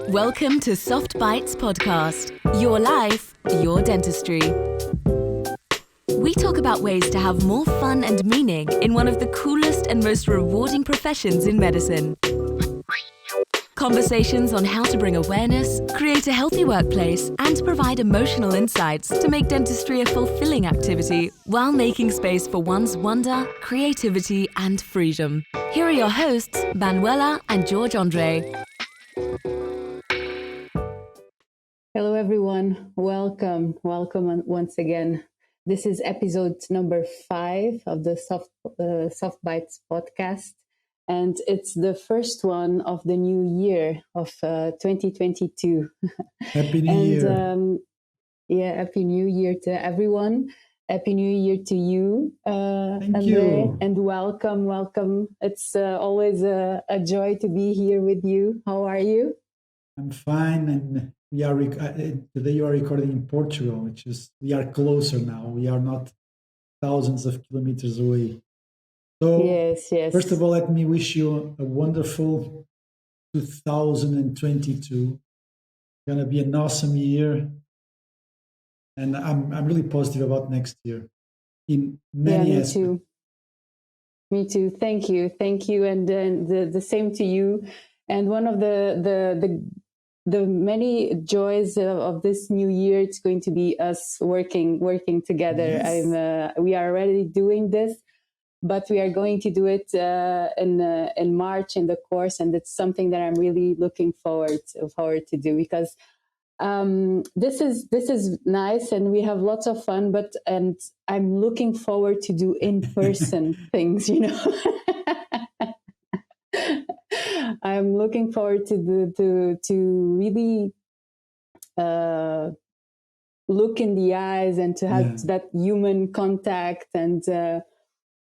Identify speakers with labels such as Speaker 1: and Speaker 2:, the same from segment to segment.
Speaker 1: Welcome to Soft Bites Podcast. Your life, your dentistry. We talk about ways to have more fun and meaning in one of the coolest and most rewarding professions in medicine. Conversations on how to bring awareness, create a healthy workplace, and provide emotional insights to make dentistry a fulfilling activity while making space for one's wonder, creativity, and freedom. Here are your hosts, Manuela and George Andre.
Speaker 2: Hello, everyone. Welcome once again. This is episode number 5 of the Soft Bites podcast, and it's the first one of the new year of 2022.
Speaker 3: Happy New Year!
Speaker 2: Happy New Year to everyone. Happy New Year to you,
Speaker 3: Thank
Speaker 2: Andre,
Speaker 3: you.
Speaker 2: and welcome. It's always a joy to be here with you. How are you?
Speaker 3: I'm fine, and we are today. You are recording in Portugal, which is we are closer now. We are not thousands of kilometers away. So,
Speaker 2: Yes.
Speaker 3: first of all, let me wish you a wonderful 2022. Going to be an awesome year, and I'm really positive about next year in many
Speaker 2: me
Speaker 3: aspects.
Speaker 2: too. Me too. Thank you, and the same to you. And one of the many joys of this new year, it's going to be us working together.
Speaker 3: Yes.
Speaker 2: We are already doing this, but we are going to do it in March in the course, and it's something that I'm really looking forward to do, because this is nice and we have lots of fun, and I'm looking forward to do in-person things, I'm looking forward to really look in the eyes and to have that human contact, and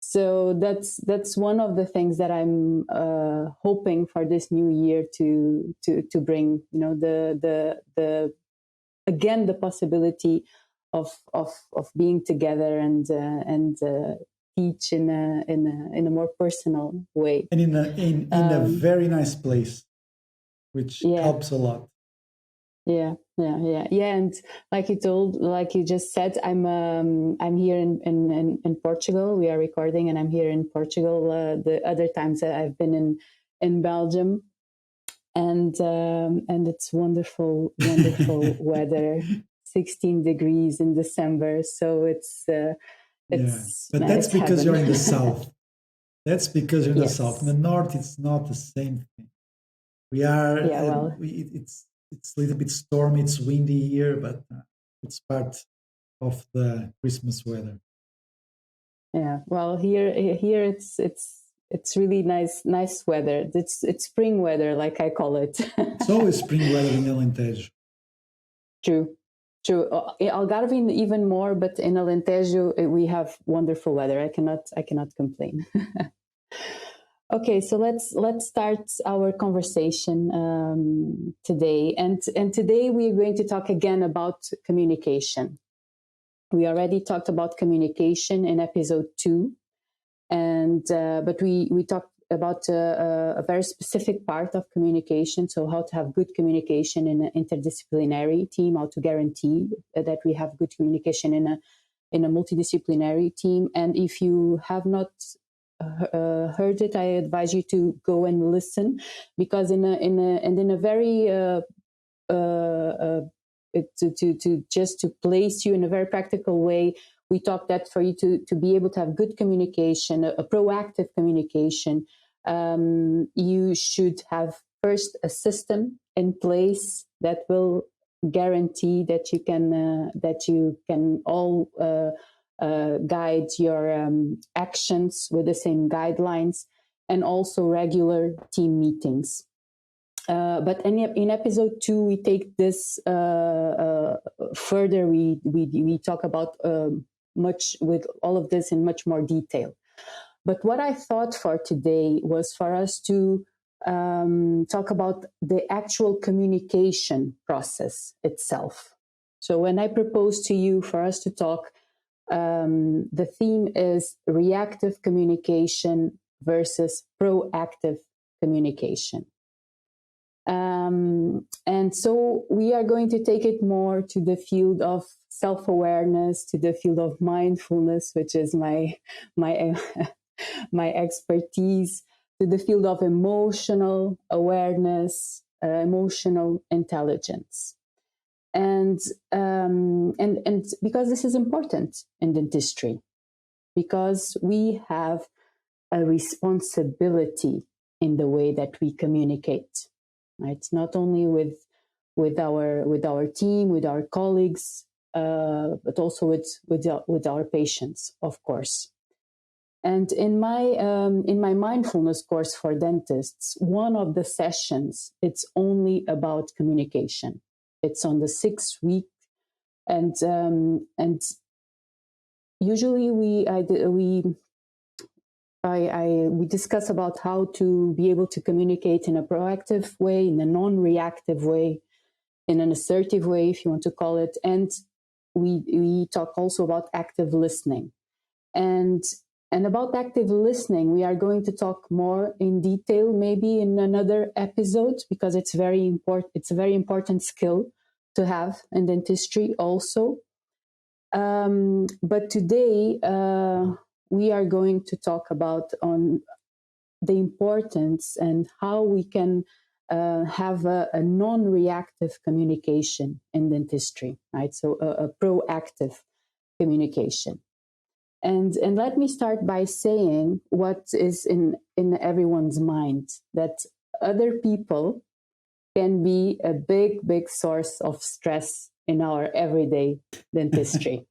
Speaker 2: so that's one of the things that I'm hoping for this new year to bring. The again the possibility of being together and teach in a more personal way,
Speaker 3: and in a very nice place, which helps a lot.
Speaker 2: Yeah. And like you just said, I'm here in Portugal. We are recording, and I'm here in Portugal. The other times that I've been in Belgium, and it's wonderful weather. 16 degrees in December, so it's
Speaker 3: but that's because you're in the south. That's because you're in the south. In the north, it's not the same thing. We are. It's a little bit stormy. It's windy here, but it's part of the Christmas weather.
Speaker 2: Yeah. Well, here it's really nice weather. It's spring weather, like I call it.
Speaker 3: It's always spring weather in Alentejo.
Speaker 2: True. Algarve even more, but in Alentejo we have wonderful weather. I cannot complain. Okay, so let's start our conversation today, and today we are going to talk again about communication. We already talked about communication in episode 2, and but we talked about a very specific part of communication. So how to have good communication in an interdisciplinary team, how to guarantee that we have good communication in a multidisciplinary team. And if you have not heard it, I advise you to go and listen, because in a very to place you in a very practical way, we talk that for you to be able to have good communication, a proactive communication, you should have first a system in place that will guarantee that you can all guide your actions with the same guidelines, and also regular team meetings. But in episode 2, we take this further. We talk about much with all of this in much more detail. But what I thought for today was for us to talk about the actual communication process itself. So when I propose to you for us to talk, the theme is reactive communication versus proactive communication. And so we are going to take it more to the field of self-awareness, to the field of mindfulness, which is my my expertise, to the field of emotional awareness, emotional intelligence. And because this is important in dentistry, because we have a responsibility in the way that we communicate. Right? Not only with our team, with our colleagues, but also with our patients, of course. And in my mindfulness course for dentists, one of the sessions, it's only about communication. It's on the 6th week, and usually we discuss about how to be able to communicate in a proactive way, in a non-reactive way, in an assertive way, if you want to call it. And we talk also about active listening. And about active listening, we are going to talk more in detail, maybe in another episode, because it's very important. It's a very important skill to have in dentistry also. But today, we are going to talk about on the importance and how we can have a non-reactive communication in dentistry, right? So a proactive communication. And let me start by saying what is in everyone's mind, that other people can be a big source of stress in our everyday dentistry.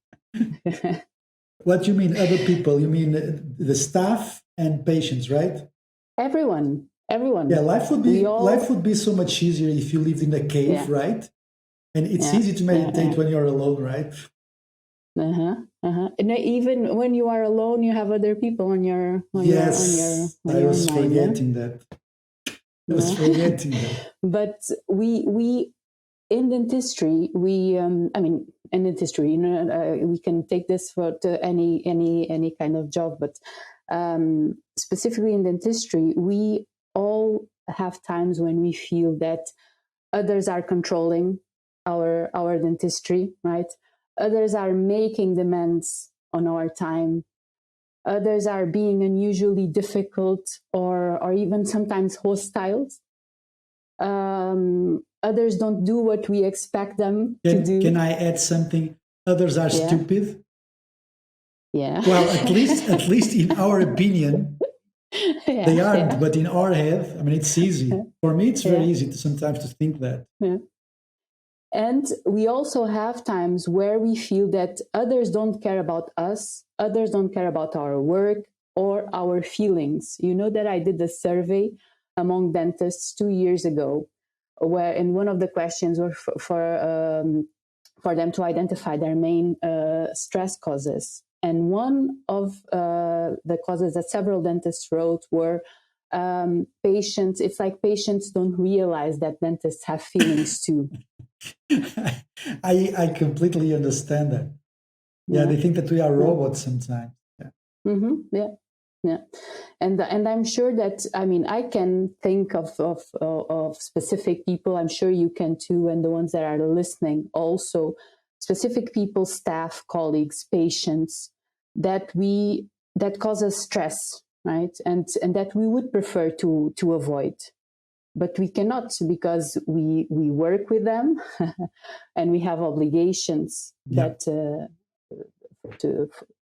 Speaker 3: What do you mean, other people? You mean the staff and patients, right?
Speaker 2: Everyone.
Speaker 3: Yeah, life would be so much easier if you lived in a cave, right? And it's easy to meditate when you're alone, right?
Speaker 2: And even when you are alone, you have other people on your
Speaker 3: I was forgetting that.
Speaker 2: But we in dentistry, in dentistry, we can take this for any kind of job, but specifically in dentistry, we all have times when we feel that others are controlling our dentistry, right? Others are making demands on our time. Others are being unusually difficult or even sometimes hostile. Others don't do what we expect them to do.
Speaker 3: Can I add something? Others are stupid.
Speaker 2: Yeah.
Speaker 3: Well, at least in our opinion, they aren't. But in our head, I mean, it's easy. For me, it's very easy sometimes to think that.
Speaker 2: Yeah. And we also have times where we feel that others don't care about us, others don't care about our work or our feelings. You know that I did a survey among dentists 2 years ago, where in one of the questions were for them to identify their main stress causes. And one of the causes that several dentists wrote were patients. It's like patients don't realize that dentists have feelings too.
Speaker 3: I completely understand that. Yeah, they think that we are robots sometimes. Yeah.
Speaker 2: Mm-hmm. Yeah. And I'm sure that, I can think of specific people. I'm sure you can too, and the ones that are listening also. Specific people, staff, colleagues, patients that cause us stress, right? And that we would prefer to avoid. But we cannot, because we work with them and we have obligations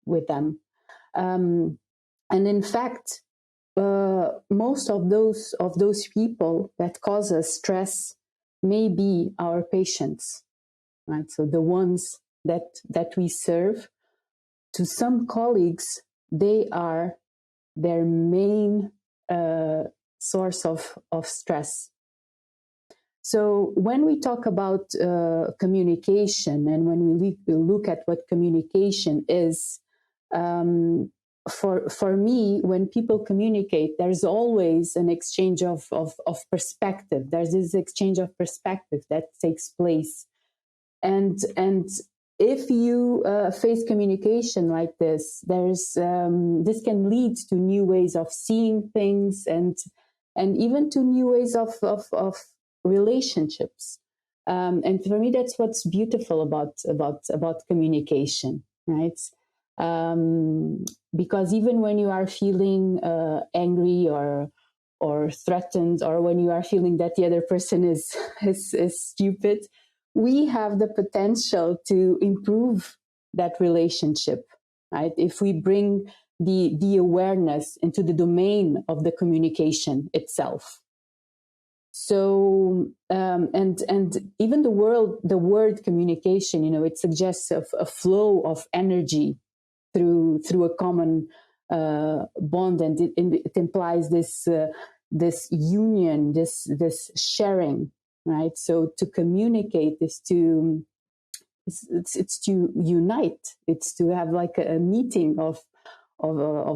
Speaker 2: with them. And in fact, most of those people that cause us stress may be our patients, right? So the ones that we serve. To some colleagues, they are their main source of stress. So when we talk about communication, and when we look at what communication is, for me, when people communicate, there's always an exchange of perspective. There's this exchange of perspective that takes place, and if you face communication like this, there's this can lead to new ways of seeing things, and even to new ways of relationships. And for me, that's what's beautiful about communication, right? Because even when you are feeling angry or threatened, or when you are feeling that the other person is stupid, we have the potential to improve that relationship, right? If we bring the awareness into the domain of the communication itself. So and even the word communication, it suggests a flow of energy through a common bond, and it implies this union, this sharing, right? So to communicate is to it's to unite. It's to have like a meeting of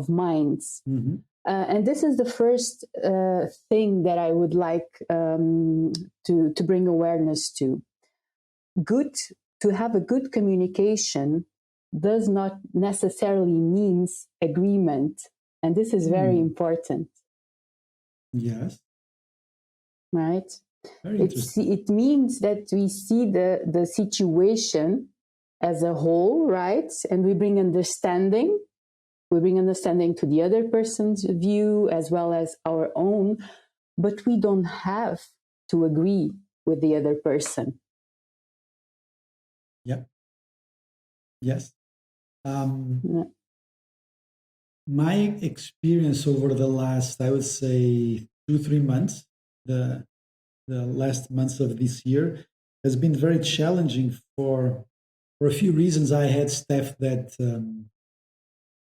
Speaker 2: minds.
Speaker 3: Mm-hmm.
Speaker 2: And this is the first thing that I would like to bring awareness to. To have a good communication does not necessarily means agreement, and this is very important.
Speaker 3: Yes.
Speaker 2: Right.
Speaker 3: It
Speaker 2: means that we see the situation as a whole, right, and we bring understanding. We bring understanding to the other person's view as well as our own, but we don't have to agree with the other person.
Speaker 3: Yeah. Yes. My experience over the last, I would say, 2-3 months, the last months of this year, has been very challenging for a few reasons. I had staff that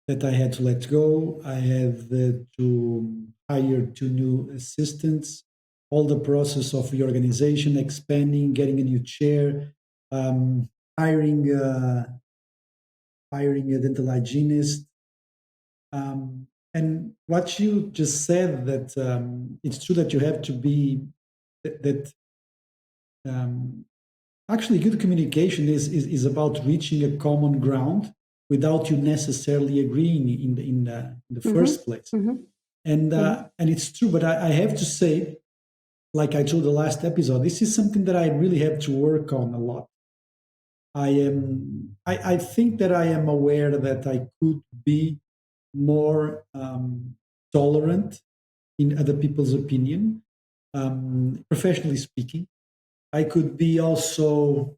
Speaker 3: I had to let go. I had to hire 2 new assistants. All the process of reorganization, expanding, getting a new chair, hiring a dental hygienist. And what you just said, that it's true that you have to be actually good communication is about reaching a common ground without you necessarily agreeing in the first place.
Speaker 2: Mm-hmm.
Speaker 3: And it's true, but I have to say, like I told the last episode, this is something that I really have to work on a lot. I think that I am aware that I could be more tolerant in other people's opinion, professionally speaking. I could be also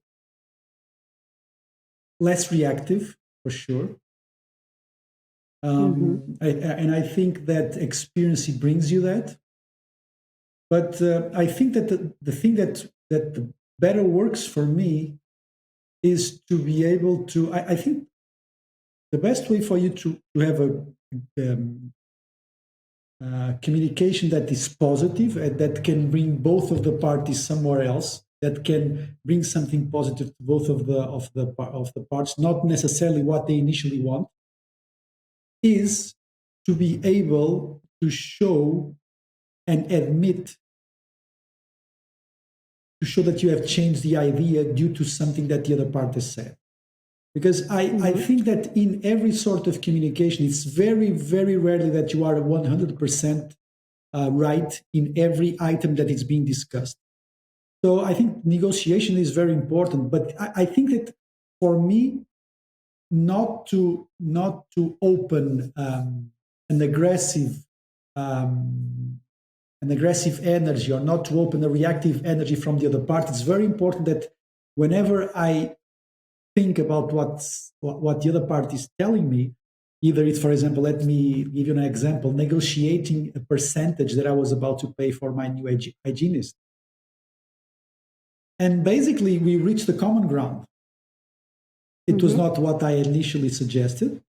Speaker 3: less reactive, for sure. And I think that experience brings you that. But I think that the thing that better works for me is to be able to, I think the best way for you to have a communication that is positive and that can bring both of the parties somewhere else, that can bring something positive to both of the parts, not necessarily what they initially want, is to be able to show and admit, to show that you have changed the idea due to something that the other part has said. Because I think that in every sort of communication, it's very, very rarely that you are 100% right in every item that is being discussed. So I think negotiation is very important. But I think that for me, not to open an aggressive energy, or not to open a reactive energy from the other part, it's very important that whenever I think about what the other part is telling me, either it's, for example, let me give you an example, negotiating a percentage that I was about to pay for my new hygienist. And basically, we reached the common ground. It was not what I initially suggested.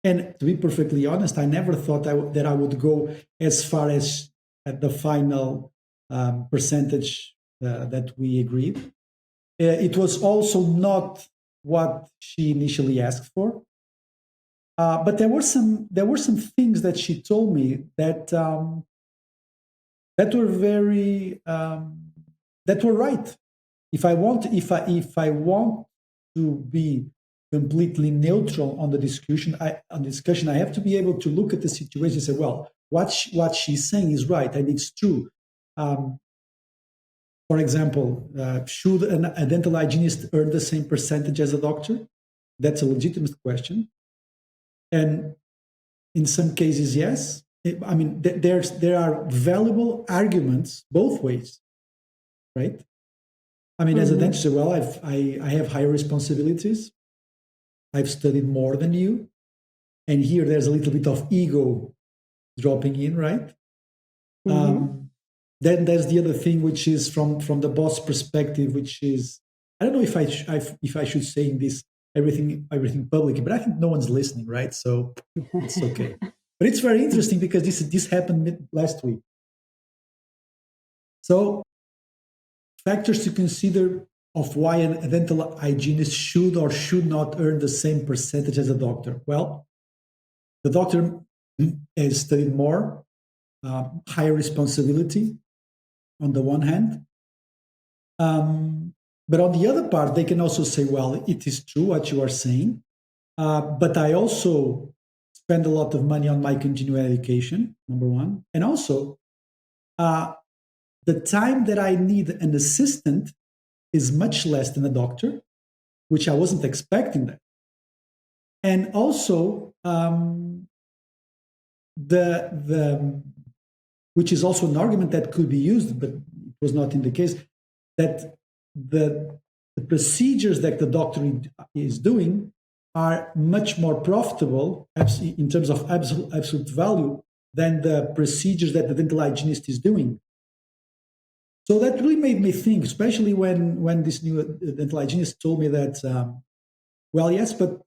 Speaker 3: And to be perfectly honest, I never thought that I would go as far as at the final percentage that we agreed. It was also not what she initially asked for. But there were some things that she told me that were very that were right. If I want to be completely neutral on the discussion, I have to be able to look at the situation and say, well, what she's saying is right, and it's true. for example, should a dental hygienist earn the same percentage as a doctor? That's a legitimate question. And in some cases, yes. I mean, there are valuable arguments both ways, right? I mean, as a dentist, well, I have higher responsibilities. I've studied more than you. And here there's a little bit of ego dropping in, right? Then there's the other thing, which is from the boss perspective, which is, I don't know if I should say this everything publicly, but I think no one's listening, right? So it's okay. But it's very interesting because this happened last week. So factors to consider of why a dental hygienist should or should not earn the same percentage as a doctor. Well, the doctor has studied more, higher responsibility on the one hand. But on the other part, they can also say, well, it is true what you are saying, but I also spend a lot of money on my continuing education, number one. And also, the time that I need an assistant is much less than a doctor, which I wasn't expecting that. And also, which is also an argument that could be used, but it was not in the case, that the procedures that the doctor is doing are much more profitable in terms of absolute value than the procedures that the dental hygienist is doing. So that really made me think, especially when this new dental hygienist told me that, well, yes, but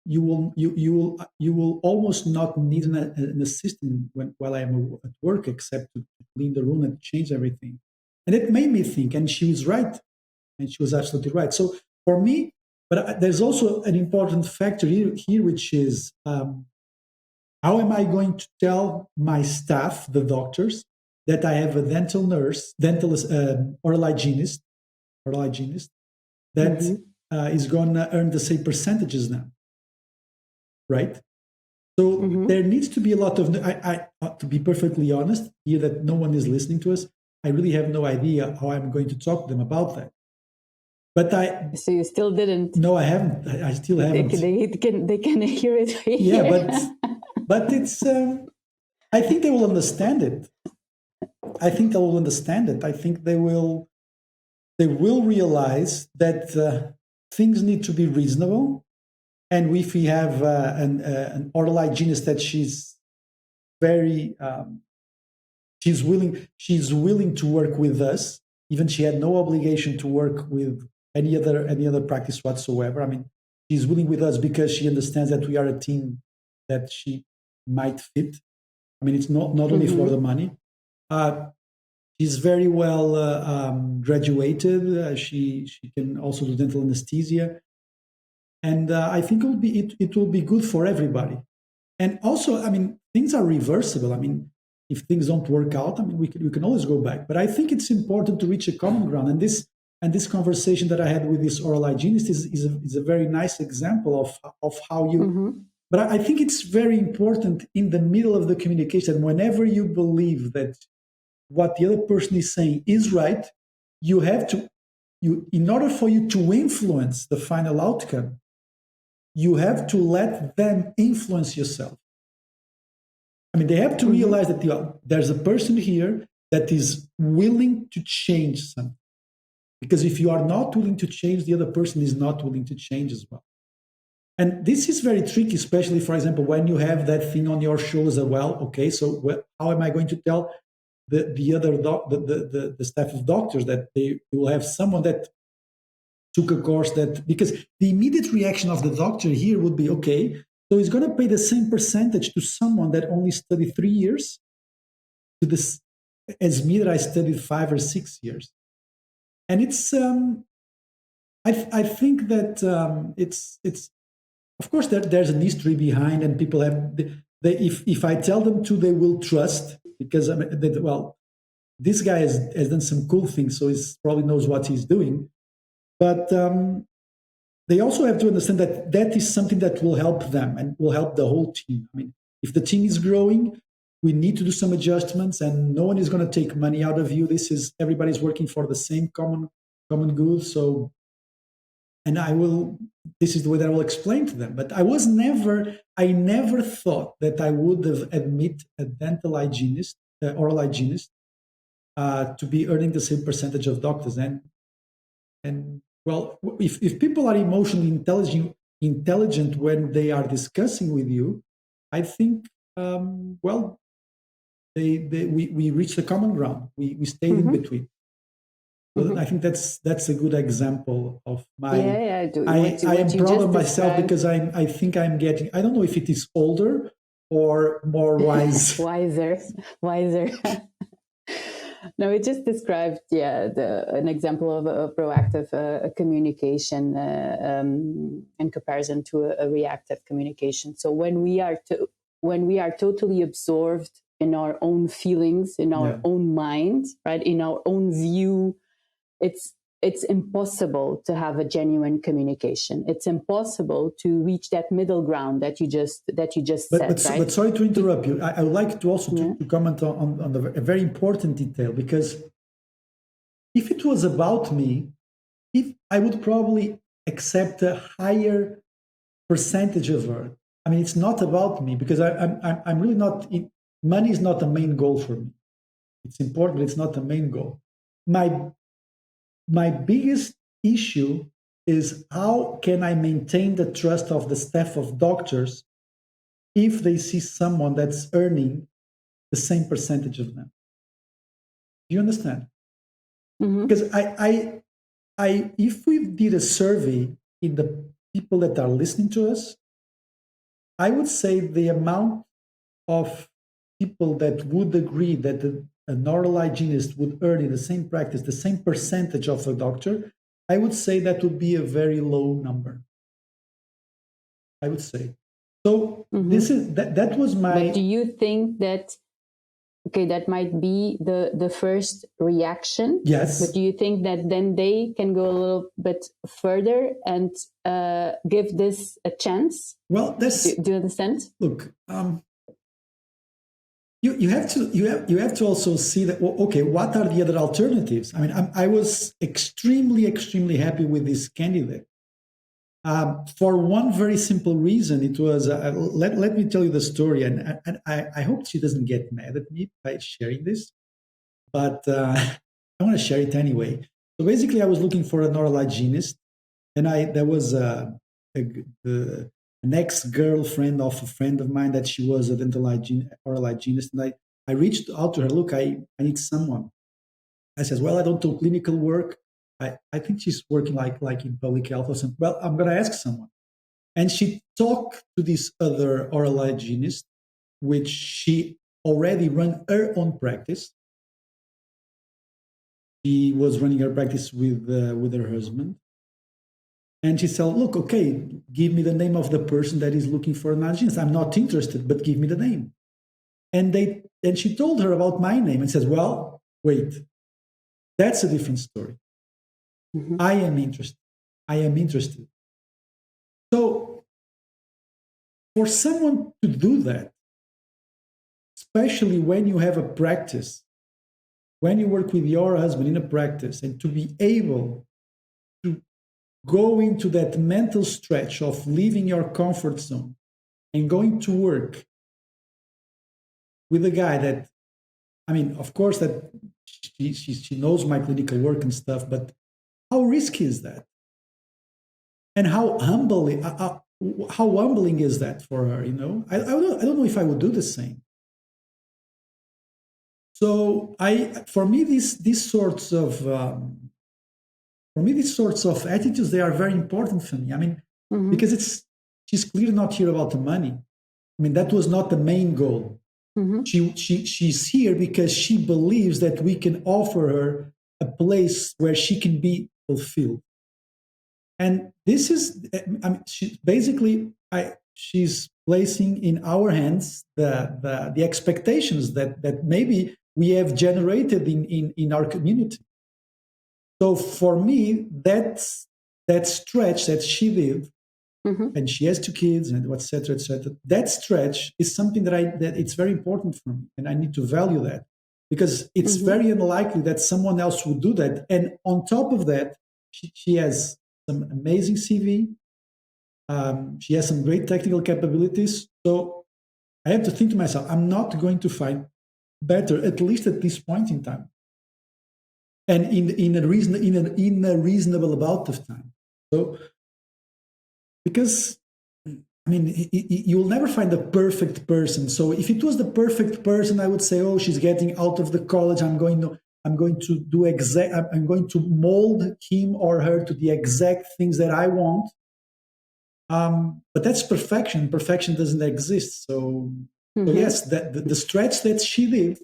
Speaker 3: you will almost not need an assistant while I am at work, except to clean the room and change everything. And it made me think, and she was right, and she was absolutely right. So for me, but there's also an important factor here, which is how am I going to tell my staff, the doctors, that I have a dental nurse, oral hygienist that is going to earn the same percentages now, right? So there needs to be a lot of, to be perfectly honest, here that no one is listening to us, I really have no idea how I'm going to talk to them about that. But
Speaker 2: so you still didn't?
Speaker 3: No, I haven't. I still haven't.
Speaker 2: They can hear it.
Speaker 3: Yeah, but it's. I think they will understand it. I think they will understand it. I think they will realize that things need to be reasonable. And if we have an oral hygienist that she's very, she's willing to work with us. Even she had no obligation to work with any other practice whatsoever. I mean, she's willing with us because she understands that we are a team that she might fit. I mean, it's not only for the money. She's very well graduated. She can also do dental anesthesia, and I think it will be good for everybody. And also, I mean, things are reversible. I mean, if things don't work out, I mean, we can always go back. But I think it's important to reach a common ground. And this conversation that I had with this oral hygienist is a very nice example of how you. But I think it's very important in the middle of the communication. Whenever you believe that what the other person is saying is right, you have to. In order for you to influence the final outcome, you have to let them influence yourself. I mean, they have to realize that there's a person here that is willing to change something. Because if you are not willing to change, the other person is not willing to change as well. And this is very tricky, especially, for example, when you have that thing on your shoulders as well. Okay, so how am I going to tell the staff of doctors that they will have someone that took a course because the immediate reaction of the doctor here would be, okay, so he's going to pay the same percentage to someone that only studied 3 years as me that I studied 5 or 6 years. And it's, I think that it's of course there's an history behind, and people have, if I tell them to, they will trust, because this guy has done some cool things, so he probably knows what he's doing. But they also have to understand that is something that will help them and will help the whole team. I mean, if the team is growing, we need to do some adjustments, and no one is going to take money out of you. Everybody's working for the same common good. So, and this is the way that I will explain to them. But I never thought that I would have admit a dental hygienist, oral hygienist, to be earning the same percentage of doctors. And well, if people are emotionally intelligent when they are discussing with you, I think, we reached the common ground. We stayed in between. So I think that's a good example of my. I am proud of myself because I think I'm getting. I don't know if it is older or more wise.
Speaker 2: wiser. No, it just described, an example of a proactive communication in comparison to a reactive communication. So when we are totally absorbed in our own feelings, in our own mind, right, in our own view, it's impossible to have a genuine communication. It's impossible to reach that middle ground that you just said. Right?
Speaker 3: But sorry to interrupt you. I would like to also to comment on a very important detail, because if it was about me, I would probably accept a higher percentage of her. I mean, it's not about me, because I'm really not. Money is not the main goal for me. It's important, but it's not the main goal. My biggest issue is, how can I maintain the trust of the staff of doctors if they see someone that's earning the same percentage of them? Do you understand? Because if we did a survey in the people that are listening to us, I would say the amount of people that would agree that an oral hygienist would earn in the same practice the same percentage of a doctor, I would say that would be a very low number. I would say. So that was my.
Speaker 2: But do you think that that might be the first reaction?
Speaker 3: Yes.
Speaker 2: But do you think that then they can go a little bit further and give this a chance?
Speaker 3: Well,
Speaker 2: do you understand?
Speaker 3: Look. You have to also see that, okay, what are the other alternatives? I mean, I was extremely happy with this candidate for one very simple reason. It was let me tell you the story, and I hope she doesn't get mad at me by sharing this, but I want to share it anyway. So basically, I was looking for an oral hygienist, and there was an ex-girlfriend of a friend of mine that she was a oral hygienist. And I reached out to her, look, I need someone. I said, well, I don't do clinical work. I think she's working like in public health or something. Well, I'm going to ask someone. And she talked to this other oral hygienist, which she already ran her own practice. She was running her practice with her husband. And she said, look, okay, give me the name of the person that is looking for an hygienist. I'm not interested, but give me the name. And she told her about my name and says, well, wait, that's a different story. I am interested. So for someone to do that, especially when you have a practice, when you work with your husband in a practice, and to be able to go into that mental stretch of leaving your comfort zone and going to work with a guy that, I mean, of course that she knows my clinical work and stuff, but how risky is that? And how humbling is that for her? You know, I don't know if I would do the same. So for me, these sorts of attitudes, they are very important for me. I mean, because she's clearly not here about the money. I mean, that was not the main goal. She's here because she believes that we can offer her a place where she can be fulfilled. And this is, I mean, she's placing in our hands the expectations that maybe we have generated in our community. So for me, that stretch that she did and she has 2 kids, and et cetera, et cetera. That stretch is something that it's very important for me, and I need to value that, because it's very unlikely that someone else would do that. And on top of that, she has some amazing CV. She has some great technical capabilities. So I have to think to myself, I'm not going to find better, at least at this point in time, and in a reasonable amount of time. So, because I mean, you'll never find the perfect person. So if it was the perfect person, I would say, oh, she's getting out of the college. I'm going to mold him or her to the exact things that I want. But that's perfection. Perfection doesn't exist. So yes, the stretch that she did.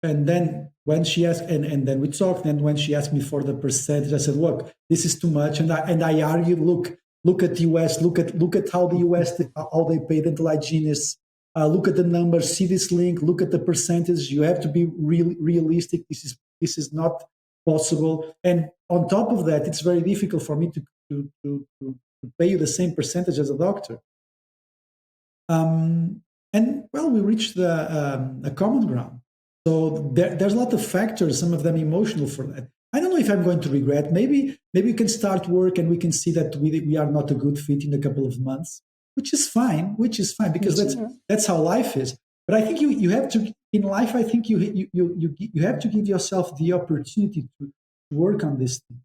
Speaker 3: And then when she asked, and then we talked, and when she asked me for the percentage, I said, look, this is too much. And I argued, look at the US, look at how the US, how they pay dental hygienists, look at the numbers, see this link, look at the percentage. You have to be realistic. This is not possible. And on top of that, it's very difficult for me to pay you the same percentage as a doctor. And well, we reached a common ground. So there's a lot of factors, some of them emotional for that. I don't know if I'm going to regret. Maybe we can start work and we can see that we are not a good fit in a couple of months, which is fine, because that's how life is. But I think you have to, in life, I think you have to give yourself the opportunity to work on this thing.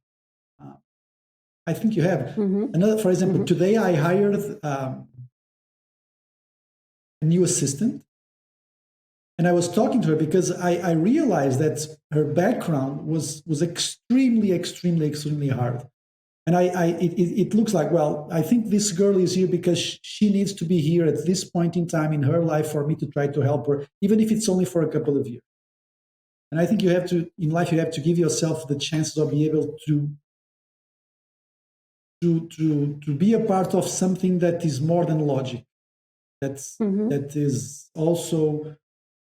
Speaker 3: I think you have. Another, for example, today I hired a new assistant. And I was talking to her because I realized that her background was extremely, extremely, extremely hard. And it looks like, well, I think this girl is here because she needs to be here at this point in time in her life for me to try to help her, even if it's only for a couple of years. And I think you have to, in life, you have to give yourself the chances of being able to be a part of something that is more than logic. That is also...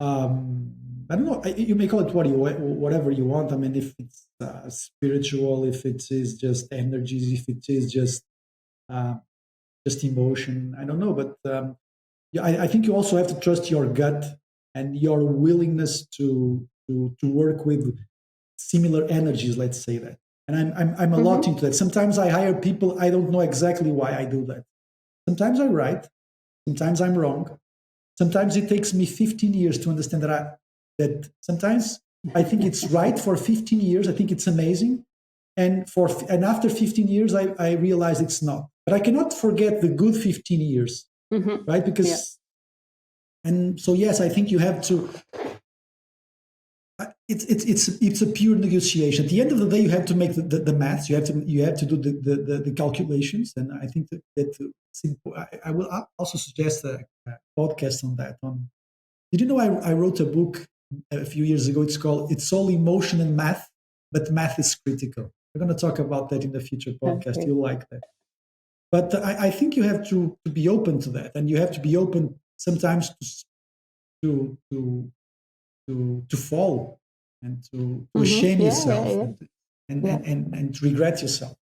Speaker 3: I don't know. You may call it whatever you want. I mean, if it's spiritual, if it is just energies, if it is just emotion, I don't know. But I think you also have to trust your gut and your willingness to work with similar energies. Let's say that. And I'm a lot into that. Sometimes I hire people. I don't know exactly why I do that. Sometimes I'm right. Sometimes I'm wrong. Sometimes it takes me 15 years to understand that sometimes I think it's right for 15 years. I think it's amazing. And after 15 years, I realize it's not. But I cannot forget the good 15 years, right? Because, and so, yes, I think you have to, it's a pure negotiation. At the end of the day, you have to make the maths. You have to do the calculations. And I think that I will also suggest a podcast on that. Did you know I wrote a book a few years ago? It's called "It's All Emotion and Math, but Math is Critical." We're going to talk about that in the future podcast. Okay. You'll like that. But I think you have to be open to that, and you have to be open sometimes to fall and to shame yourself and to regret yourself.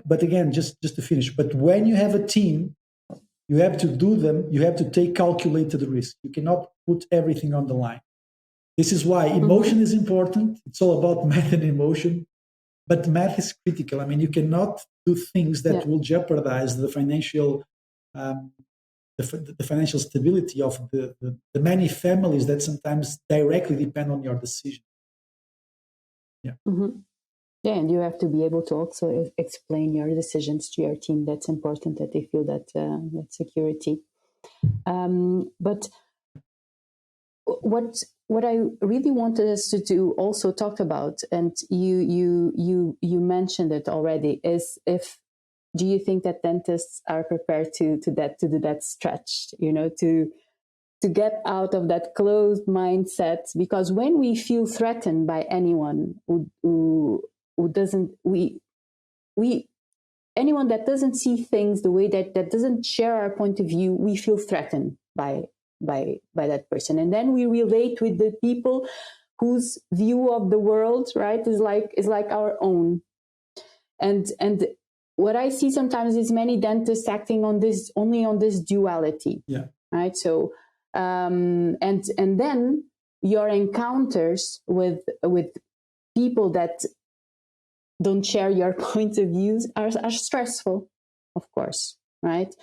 Speaker 3: But again, just to finish, but when you have a team, you have to do them. You have to take calculated risk. You cannot put everything on the line. This is why emotion is important. It's all about math and emotion, but math is critical. I mean, you cannot do things that will jeopardize the financial, the financial stability of the many families that sometimes directly depend on your decision. Yeah.
Speaker 2: Yeah, and you have to be able to also explain your decisions to your team. That's important, that they feel that security. But what I really wanted us to also talk about, and you mentioned it already, is do you think that dentists are prepared to do that stretch? To get out of that closed mindset, because when we feel threatened by anyone who doesn't, anyone that doesn't see things the way that doesn't share our point of view, we feel threatened by that person, and then we relate with the people whose view of the world, right, is like our own. And what I see sometimes is many dentists acting on this, only on this duality.
Speaker 3: Yeah.
Speaker 2: Right. So, and then your encounters with people that don't share your point of views are stressful, of course. Right.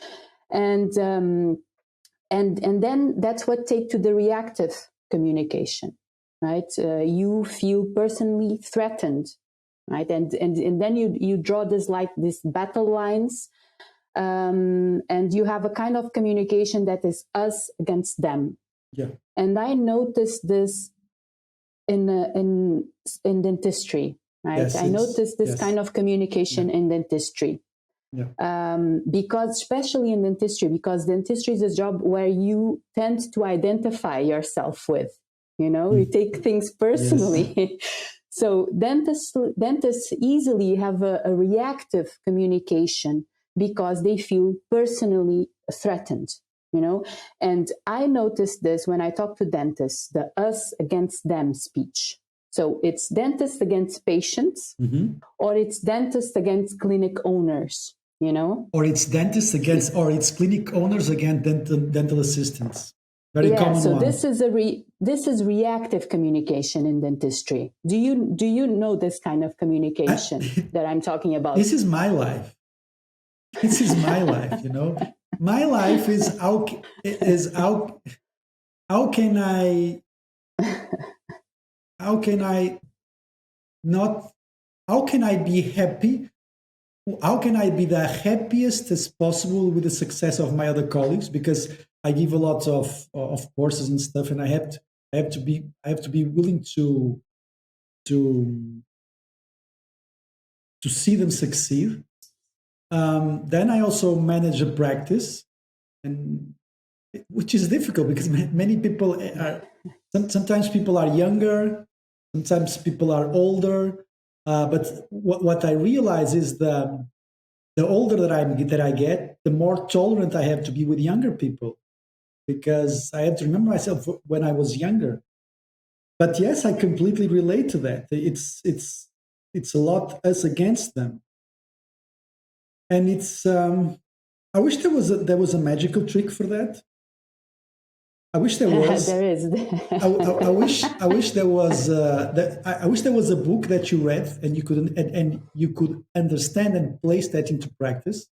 Speaker 2: And then that's what take to the reactive communication. Right. You feel personally threatened. Right. And then you draw this battle lines. And you have a kind of communication that is us against them.
Speaker 3: Yeah.
Speaker 2: And I noticed this in dentistry, right? Yes, I noticed this kind of communication in dentistry.
Speaker 3: Yeah.
Speaker 2: Because especially in dentistry, because dentistry is a job where you tend to identify yourself with, you take things personally. Yes. So dentists easily have a reactive communication because they feel personally threatened, And I noticed this when I talk to dentists, the us against them speech. So it's dentists against patients, or it's dentists against clinic owners,
Speaker 3: Or it's dentists against, or it's clinic owners against dental assistants. Very common
Speaker 2: so
Speaker 3: one.
Speaker 2: This is reactive communication in dentistry. Do you know this kind of communication that I'm talking about?
Speaker 3: This is my life. This is my life, My life is how can I be happy? How can I be the happiest as possible with the success of my other colleagues? Because I give a lot of courses and stuff, and I have to be willing to see them succeed. Then I also manage a practice, and which is difficult because many people are. Sometimes people are younger, sometimes people are older. But what I realize is the older that I get, the more tolerant I have to be with younger people, because I have to remember myself when I was younger. But yes, I completely relate to that. It's a lot us against them. And it's I wish there was a magical trick for that. I wish there was.
Speaker 2: There is.
Speaker 3: I wish there was. I wish there was a book that you read and you could understand and place that into practice.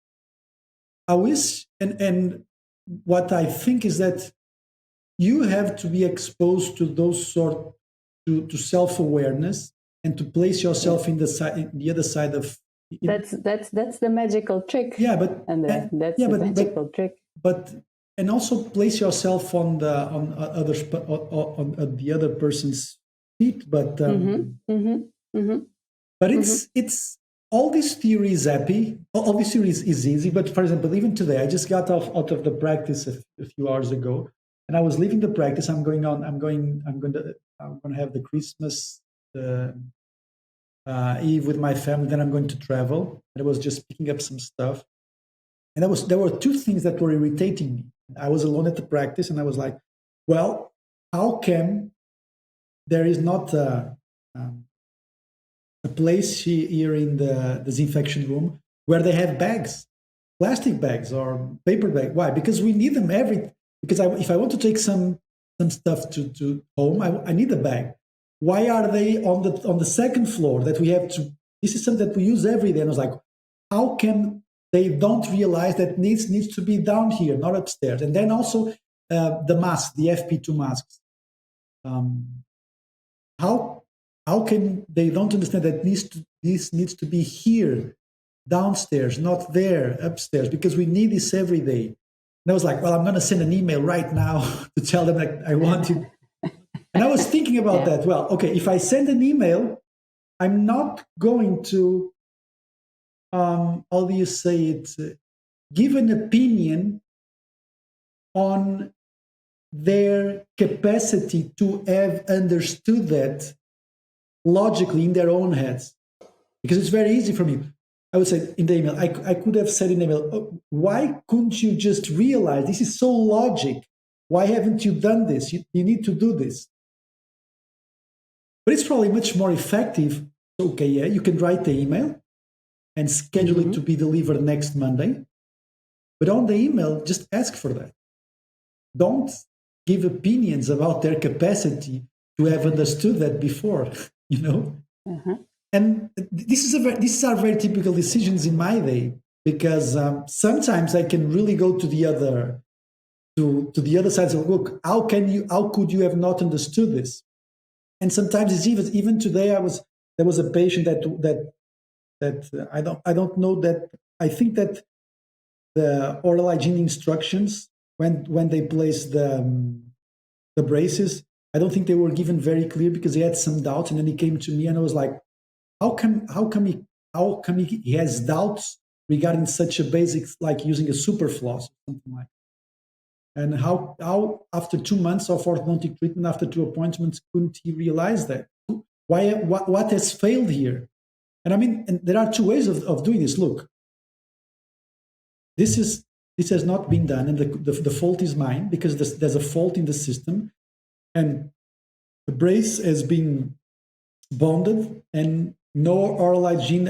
Speaker 3: I wish, and what I think is that you have to be exposed to those to self-awareness and to place yourself in the other side of.
Speaker 2: That's the magical trick.
Speaker 3: Yeah, but
Speaker 2: that's the magical trick.
Speaker 3: But and also place yourself on the other person's feet. But but it's all these theories happy. All these theories is easy. But for example, even today, I just got out of the practice a few hours ago, and I was leaving the practice. I'm going to have the Christmas Eve with my family. Then I'm going to travel. And I was just picking up some stuff, and there were two things that were irritating me. I was alone at the practice, and I was like, "Well, how come there is not a place here in the disinfection room where they have bags, plastic bags or paper bags? Why? Because we need them because if I want to take some stuff to home, I need a bag. Why are they on the second floor that we have to? This is something that we use every day." And I was like, "How can they don't realize that needs to be down here, not upstairs?" And then also the mask, the FP2 masks. How can they don't understand that this needs to be here, downstairs, not there, upstairs, because we need this every day. And I was like, well, I'm going to send an email right now to tell them that I want it. And I was thinking about that. Well, okay, if I send an email, I'm not going to, how do you say it, give an opinion on their capacity to have understood that logically in their own heads. Because it's very easy for me. I would say in the email, I could have said in the email, oh, why couldn't you just realize this is so logic? Why haven't you done this? You need to do this. But it's probably much more effective. Okay, yeah, you can write the email. and schedule it to be delivered next Monday. But on the email, just ask for that. Don't give opinions about their capacity to have understood that before, you know? And these are very typical decisions in my day, because sometimes I can really go to the other side and look, how could you have not understood this? And sometimes it's even today there was a patient that I don't know that I think that the oral hygiene instructions when they placed the braces, I don't think they were given very clear, because he had some doubts, and then he came to me and I was like, how come he has doubts regarding such a basic like using a super floss or something like that? And how after 2 months of orthodontic treatment, after 2 appointments, couldn't he realize that? What has failed here? And I mean, and there are 2 ways of doing this. Look, this has not been done, and the fault is mine, because there's a fault in the system, and the brace has been bonded, and no oral hygiene,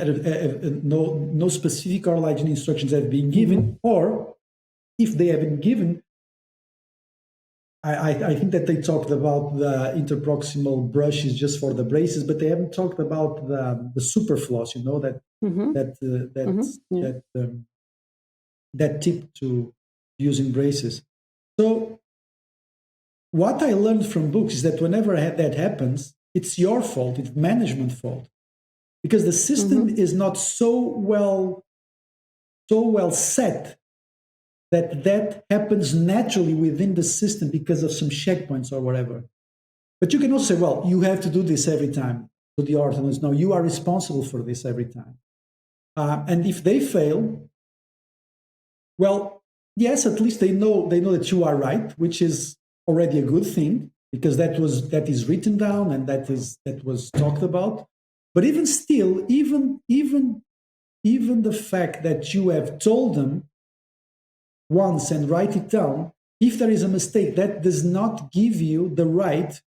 Speaker 3: no specific oral hygiene instructions have been given, or if they have been given, I think that they talked about the interproximal brushes just for the braces, but they haven't talked about the super floss, you know, that tip to using braces. So what I learned from books is that whenever that happens, it's your fault, it's management fault, because the system is not so well set that happens naturally within the system because of some checkpoints or whatever. But you can also say, well, you have to do this every time to the orthodontist. No, you are responsible for this every time. And if they fail, well, yes, at least they know that you are right, which is already a good thing, because that is written down and that was talked about. But even still, even the fact that you have told them once and write it down, if there is a mistake, that does not give you the right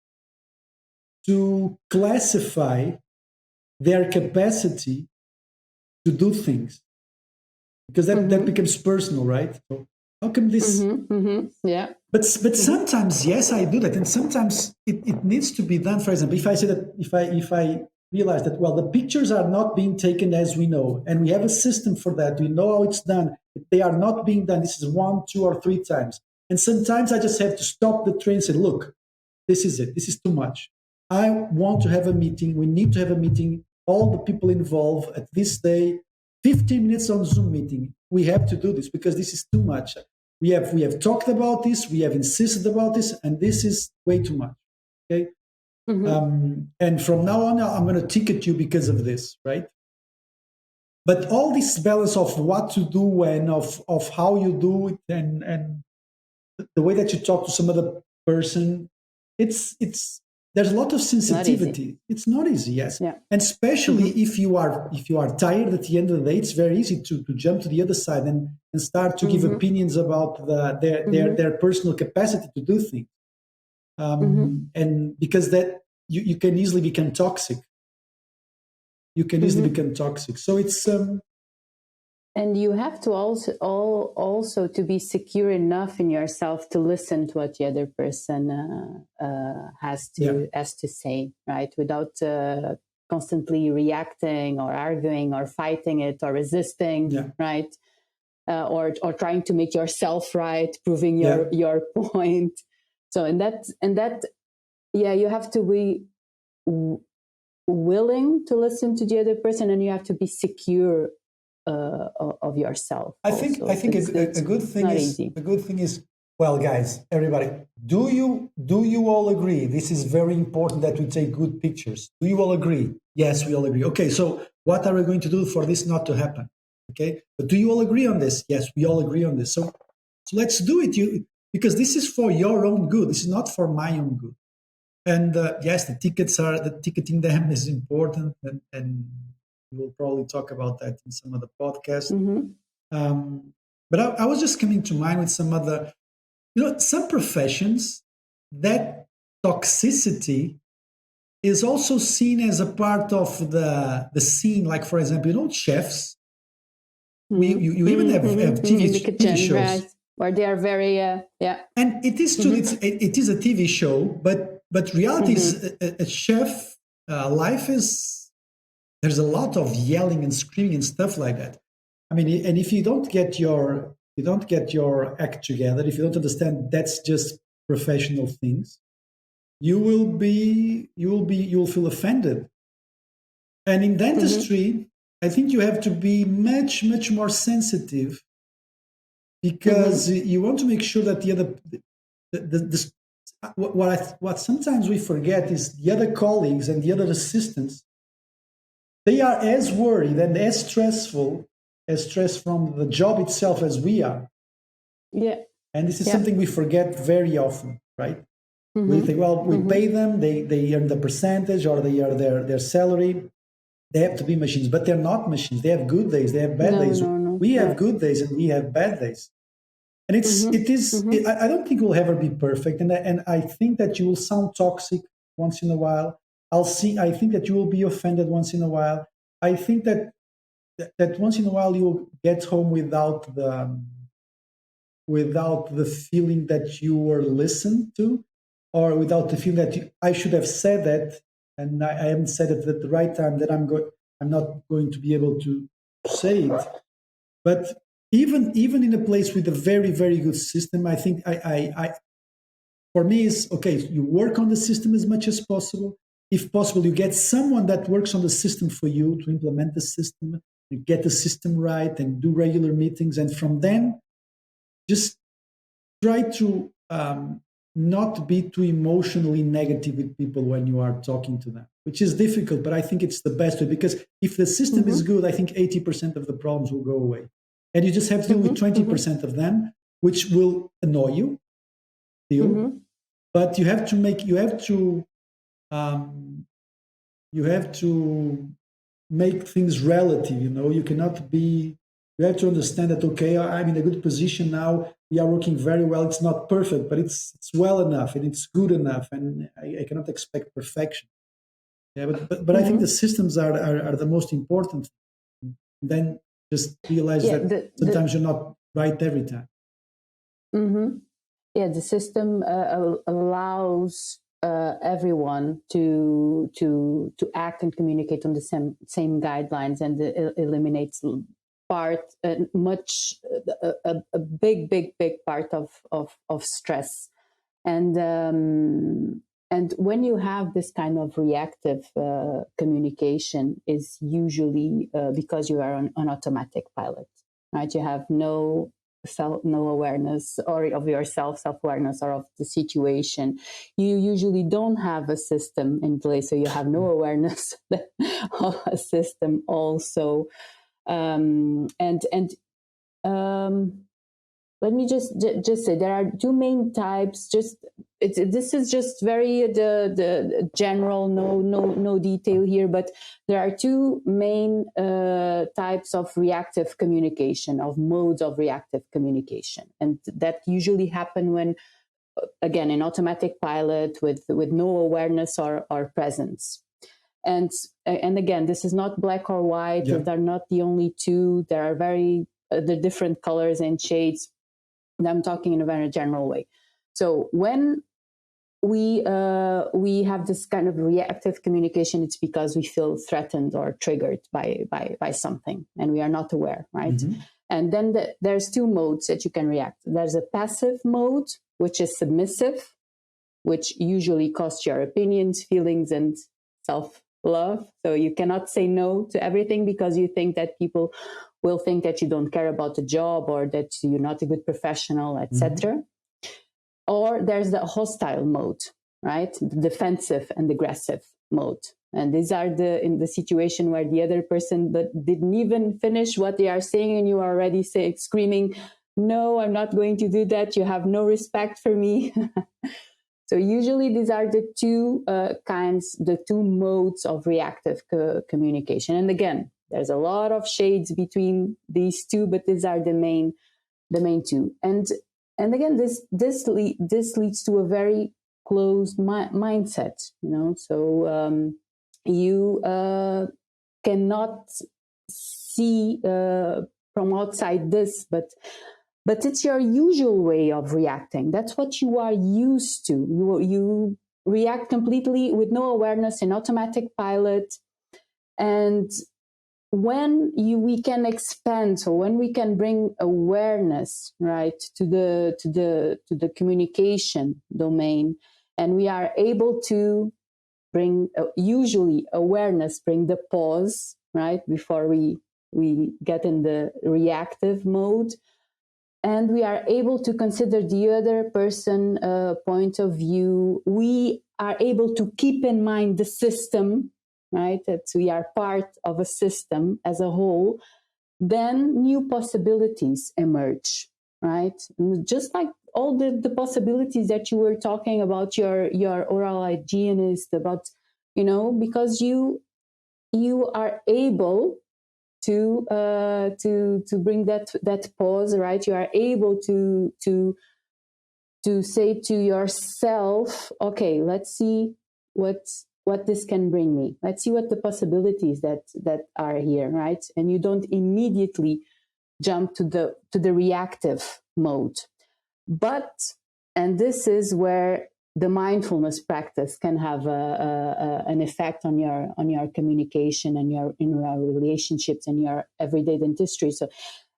Speaker 3: to classify their capacity to do things, because that becomes personal, right? So how come this?
Speaker 2: Yeah.
Speaker 3: But sometimes, yes, I do that, and sometimes it needs to be done. For example, if I say that if I realize that, well, the pictures are not being taken as we know, and we have a system for that, we know how it's done. If they are not being done, this is 1, 2, or 3 times, and sometimes I just have to stop the train and say, look, this is it. This is too much. I want to have a meeting. We need to have a meeting. All the people involved at this day, 15 minutes on Zoom meeting. We have to do this because this is too much. We have talked about this. We have insisted about this, and this is way too much. Okay. And from now on, I'm going to ticket you because of this, right? But all this balance of what to do and of how you do it and the way that you talk to some other person, it's there's a lot of sensitivity. It's not easy, yes. Yeah. And especially if you are tired at the end of the day, it's very easy to jump to the other side and start to give opinions about their personal capacity to do things. And because that you can easily become toxic. You can easily become toxic. So it's
Speaker 2: and you have to also to be secure enough in yourself to listen to what the other person has to say, right? Without constantly reacting or arguing or fighting it or resisting, right? Or trying to make yourself right, proving your point. So and that you have to be willing to listen to the other person, and you have to be secure of yourself.
Speaker 3: I think a good thing is, well, guys, everybody, do you all agree? This is very important that we take good pictures. Do you all agree? Yes, we all agree. Okay, so what are we going to do for this not to happen? Okay, but do you all agree on this? Yes, we all agree on this. So let's do it. Because this is for your own good. This is not for my own good. And yes, the ticketing them is important, and we'll probably talk about that in some other podcast. But I was just coming to mind with some other, some professions that toxicity is also seen as a part of the scene. Like, for example, chefs. you even have TV shows.
Speaker 2: Right. Where they are very,
Speaker 3: And it is true, it is a TV show, but reality is a chef life is, there's a lot of yelling and screaming and stuff like that. I mean, and if you don't get your act together, if you don't understand that's just professional things, you will feel offended. And in dentistry, I think you have to be much more sensitive, because you want to make sure that what sometimes we forget is the other colleagues and the other assistants, they are as worried and as stressed from the job itself as we are.
Speaker 2: Yeah.
Speaker 3: And this is something we forget very often, right? We think, well, we pay them, they earn the percentage, or they earn their salary. They have to be machines, but they're not machines. They have good days, they have bad days. We have good days and we have bad days. And I don't think we'll ever be perfect. And I think that you will sound toxic once in a while. I think that you will be offended once in a while. I think that once in a while you will get home without the feeling that you were listened to, or without the feeling that I should have said that, and I haven't said it at the right time, that I'm not going to be able to say it. But even in a place with a very, very good system, I think for me is, okay, you work on the system as much as possible. If possible, you get someone that works on the system for you to implement the system, you get the system right, and do regular meetings. And from then, just try to not be too emotionally negative with people when you are talking to them, which is difficult, but I think it's the best way, because if the system is good, I think 80% of the problems will go away. And you just have to deal with 20% of them, which will annoy you still. But you have to make things relative. You have to understand that, okay, I'm in a good position now. We are working very well. It's not perfect, but it's well enough and it's good enough. And I cannot expect perfection. Yeah, but I think the systems are the most important. And then just realize that sometimes you're not right every time.
Speaker 2: Yeah, the system allows everyone to act and communicate on the same guidelines, and eliminates a big part of stress. And when you have this kind of reactive communication, is usually because you are on automatic pilot, right? You have no awareness of yourself, self-awareness, or of the situation. You usually don't have a system in place, so you have no awareness of a system also. Let me just say there are two main types. This is just very the general, no detail here, but there are two main types of reactive communication, of modes of reactive communication, and that usually happen when, again, in automatic pilot with no awareness or presence. And again, this is not black or white. Yeah. They're not the only two. There are the different colors and shades. And I'm talking in a very general way. So when we have this kind of reactive communication, it's because we feel threatened or triggered by something, and we are not aware, right? And then there's two modes that you can react. There's a passive mode, which is submissive, which usually costs your opinions, feelings, and self-love. So you cannot say no to everything because you think that people will think that you don't care about the job, or that you're not a good professional, etc. Or there's the hostile mode, right? The defensive and aggressive mode. And these are in the situation where the other person didn't even finish what they are saying, and you are already screaming, "No, I'm not going to do that. You have no respect for me." So usually these are the two the two modes of reactive communication. And again, there's a lot of shades between these two, but these are the main two. And again, this leads to a very closed mindset, So you cannot see from outside this, but it's your usual way of reacting. That's what you are used to. You react completely with no awareness in automatic pilot. And when we can expand, so when we can bring awareness, right, to the communication domain, and we are able to bring usually awareness, bring the pause, right, before we get in the reactive mode, and we are able to consider the other person point of view. We are able to keep in mind the system, right, that we are part of a system as a whole. Then new possibilities emerge, right? And just like all the possibilities that you were talking about, your oral hygienist, about, because you are able to bring that pause, right? You are able to say to yourself, okay, let's see what this can bring me. Let's see what the possibilities that are here, right? And you don't immediately jump to the reactive mode. And this is where the mindfulness practice can have an effect on your communication and in your relationships and your everyday dentistry. So,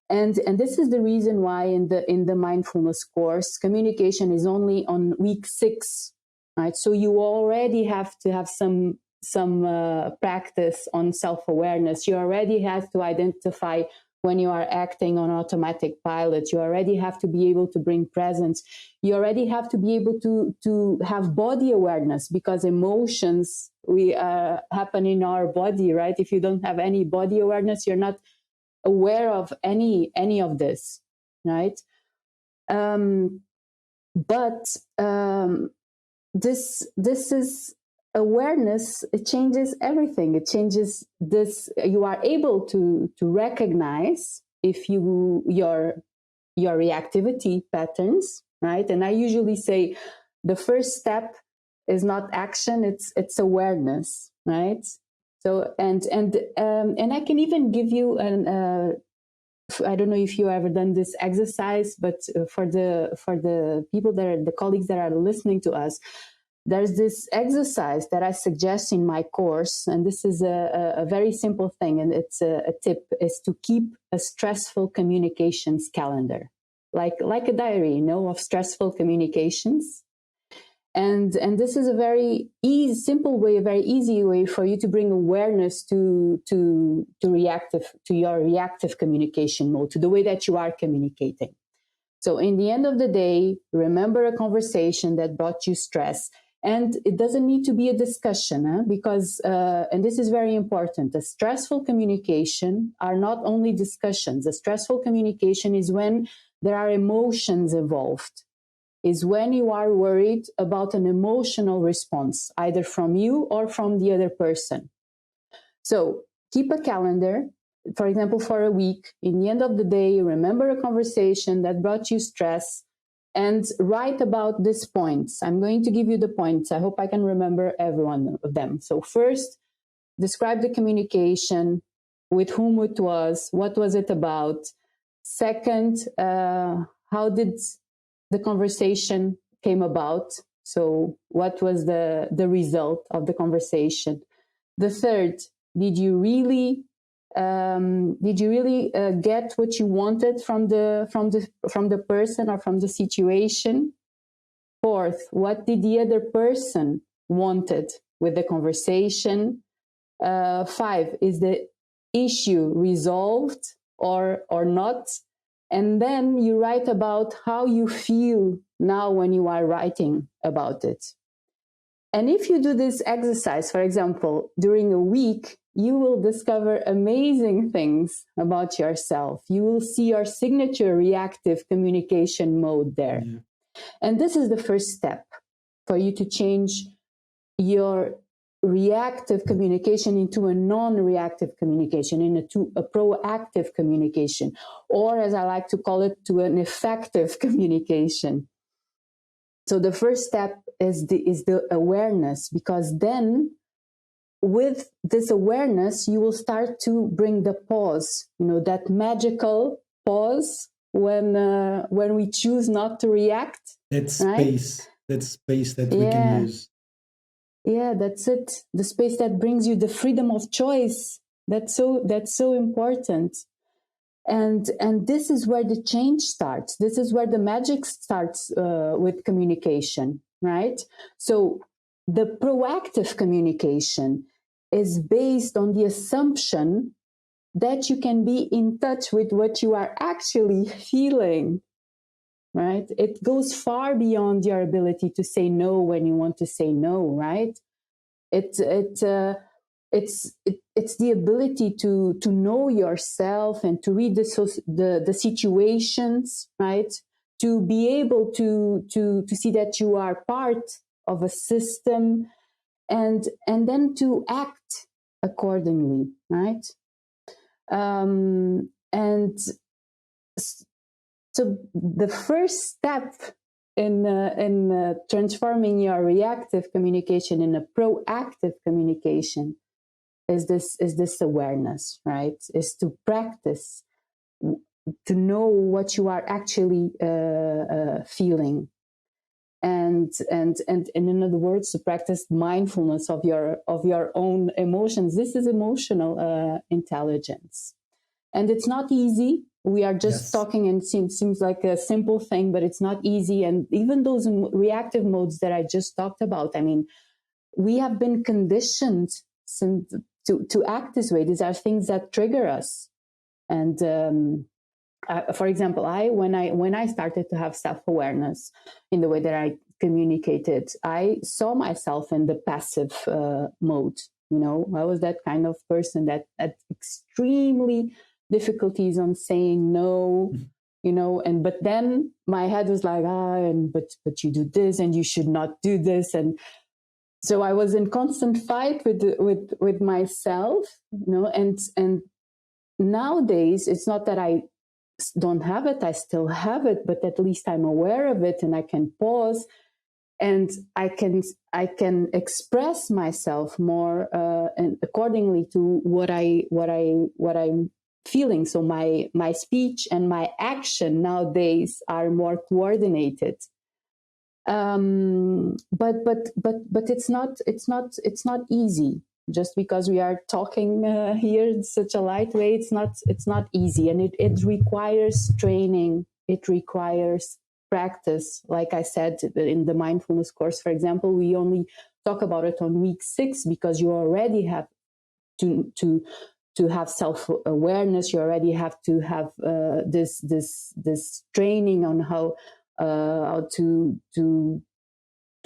Speaker 2: and this is the reason why in the mindfulness course, communication is only on week 6, right? So you already have to have some practice on self-awareness. You already have to identify when you are acting on automatic pilot. You already have to be able to bring presence. You already have to be able to have body awareness, because emotions happen in our body, right? If you don't have any body awareness, you're not aware of any of this, right? This is awareness. It changes everything. It changes this. You are able to recognize if your reactivity patterns, right? And I usually say the first step is not action, it's awareness, right? So and I can even give you I don't know if you ever done this exercise, but for the people the colleagues that are listening to us, there's this exercise that I suggest in my course, and this is a very simple thing, and it's a tip, is to keep a stressful communications calendar, like a diary, of stressful communications. And this is a very simple way, a very easy way for you to bring awareness to your reactive communication mode, to the way that you are communicating. So in the end of the day, remember a conversation that brought you stress. And it doesn't need to be a discussion, because, and this is very important, the stressful communication are not only discussions. The stressful communication is when there are emotions involved, is when you are worried about an emotional response, either from you or from the other person. So keep a calendar, for example, for a week. In the end of the day, remember a conversation that brought you stress, and write about these points. I'm going to give you the points. I hope I can remember every one of them. So first, describe the communication, with whom it was, what was it about. Second, how did the conversation came about? So what was the result of the conversation? The third, did you really get what you wanted from the person or from the situation? Fourth, what did the other person wanted with the conversation? 5, is the issue resolved or not? And then you write about how you feel now when you are writing about it. And if you do this exercise, for example, during a week, you will discover amazing things about yourself. You will see your signature reactive communication mode there. Yeah. And this is the first step for you to change your reactive communication into a non-reactive communication, into a proactive communication, or as I like to call it, to an effective communication. So the first step is the awareness, because then with this awareness, you will start to bring the pause, that magical pause when we choose not to react.
Speaker 3: That space, that we can use.
Speaker 2: Yeah, that's it. The space that brings you the freedom of choice. That's so important. And this is where the change starts. This is where the magic starts with communication, right? So the proactive communication is based on the assumption that you can be in touch with what you are actually feeling, right? It goes far beyond your ability to say no when you want to say no, right? It's the ability to know yourself and to read the situations, right? To be able to see that you are part of a system, and then to act accordingly, right? And so the first step in transforming your reactive communication in a proactive communication is this awareness, right? Is to practice, to know what you are actually feeling, and in other words, to practice mindfulness of your own emotions. This is emotional intelligence, and it's not easy. We are just talking, and it seems like a simple thing, but it's not easy. And even those reactive modes that I just talked about, I mean, we have been conditioned to act this way. These are things that trigger us. And for example, when I started to have self-awareness in the way that I communicated, I saw myself in the passive mode. I was that kind of person that had extremely difficulties on saying no, but then my head was like, but you do this and you should not do this. And so I was in constant fight with myself, and nowadays it's not that I don't have it, I still have it, but at least I'm aware of it, and I can pause, and I can express myself more and accordingly to what I'm feeling. So my speech and my action nowadays are more coordinated. But it's not easy. Just because we are talking here in such a light way, it's not easy, and it requires training. It requires practice. Like I said in the mindfulness course, for example, we only talk about it on week 6 because you already have to have self-awareness. You already have to have this training on how to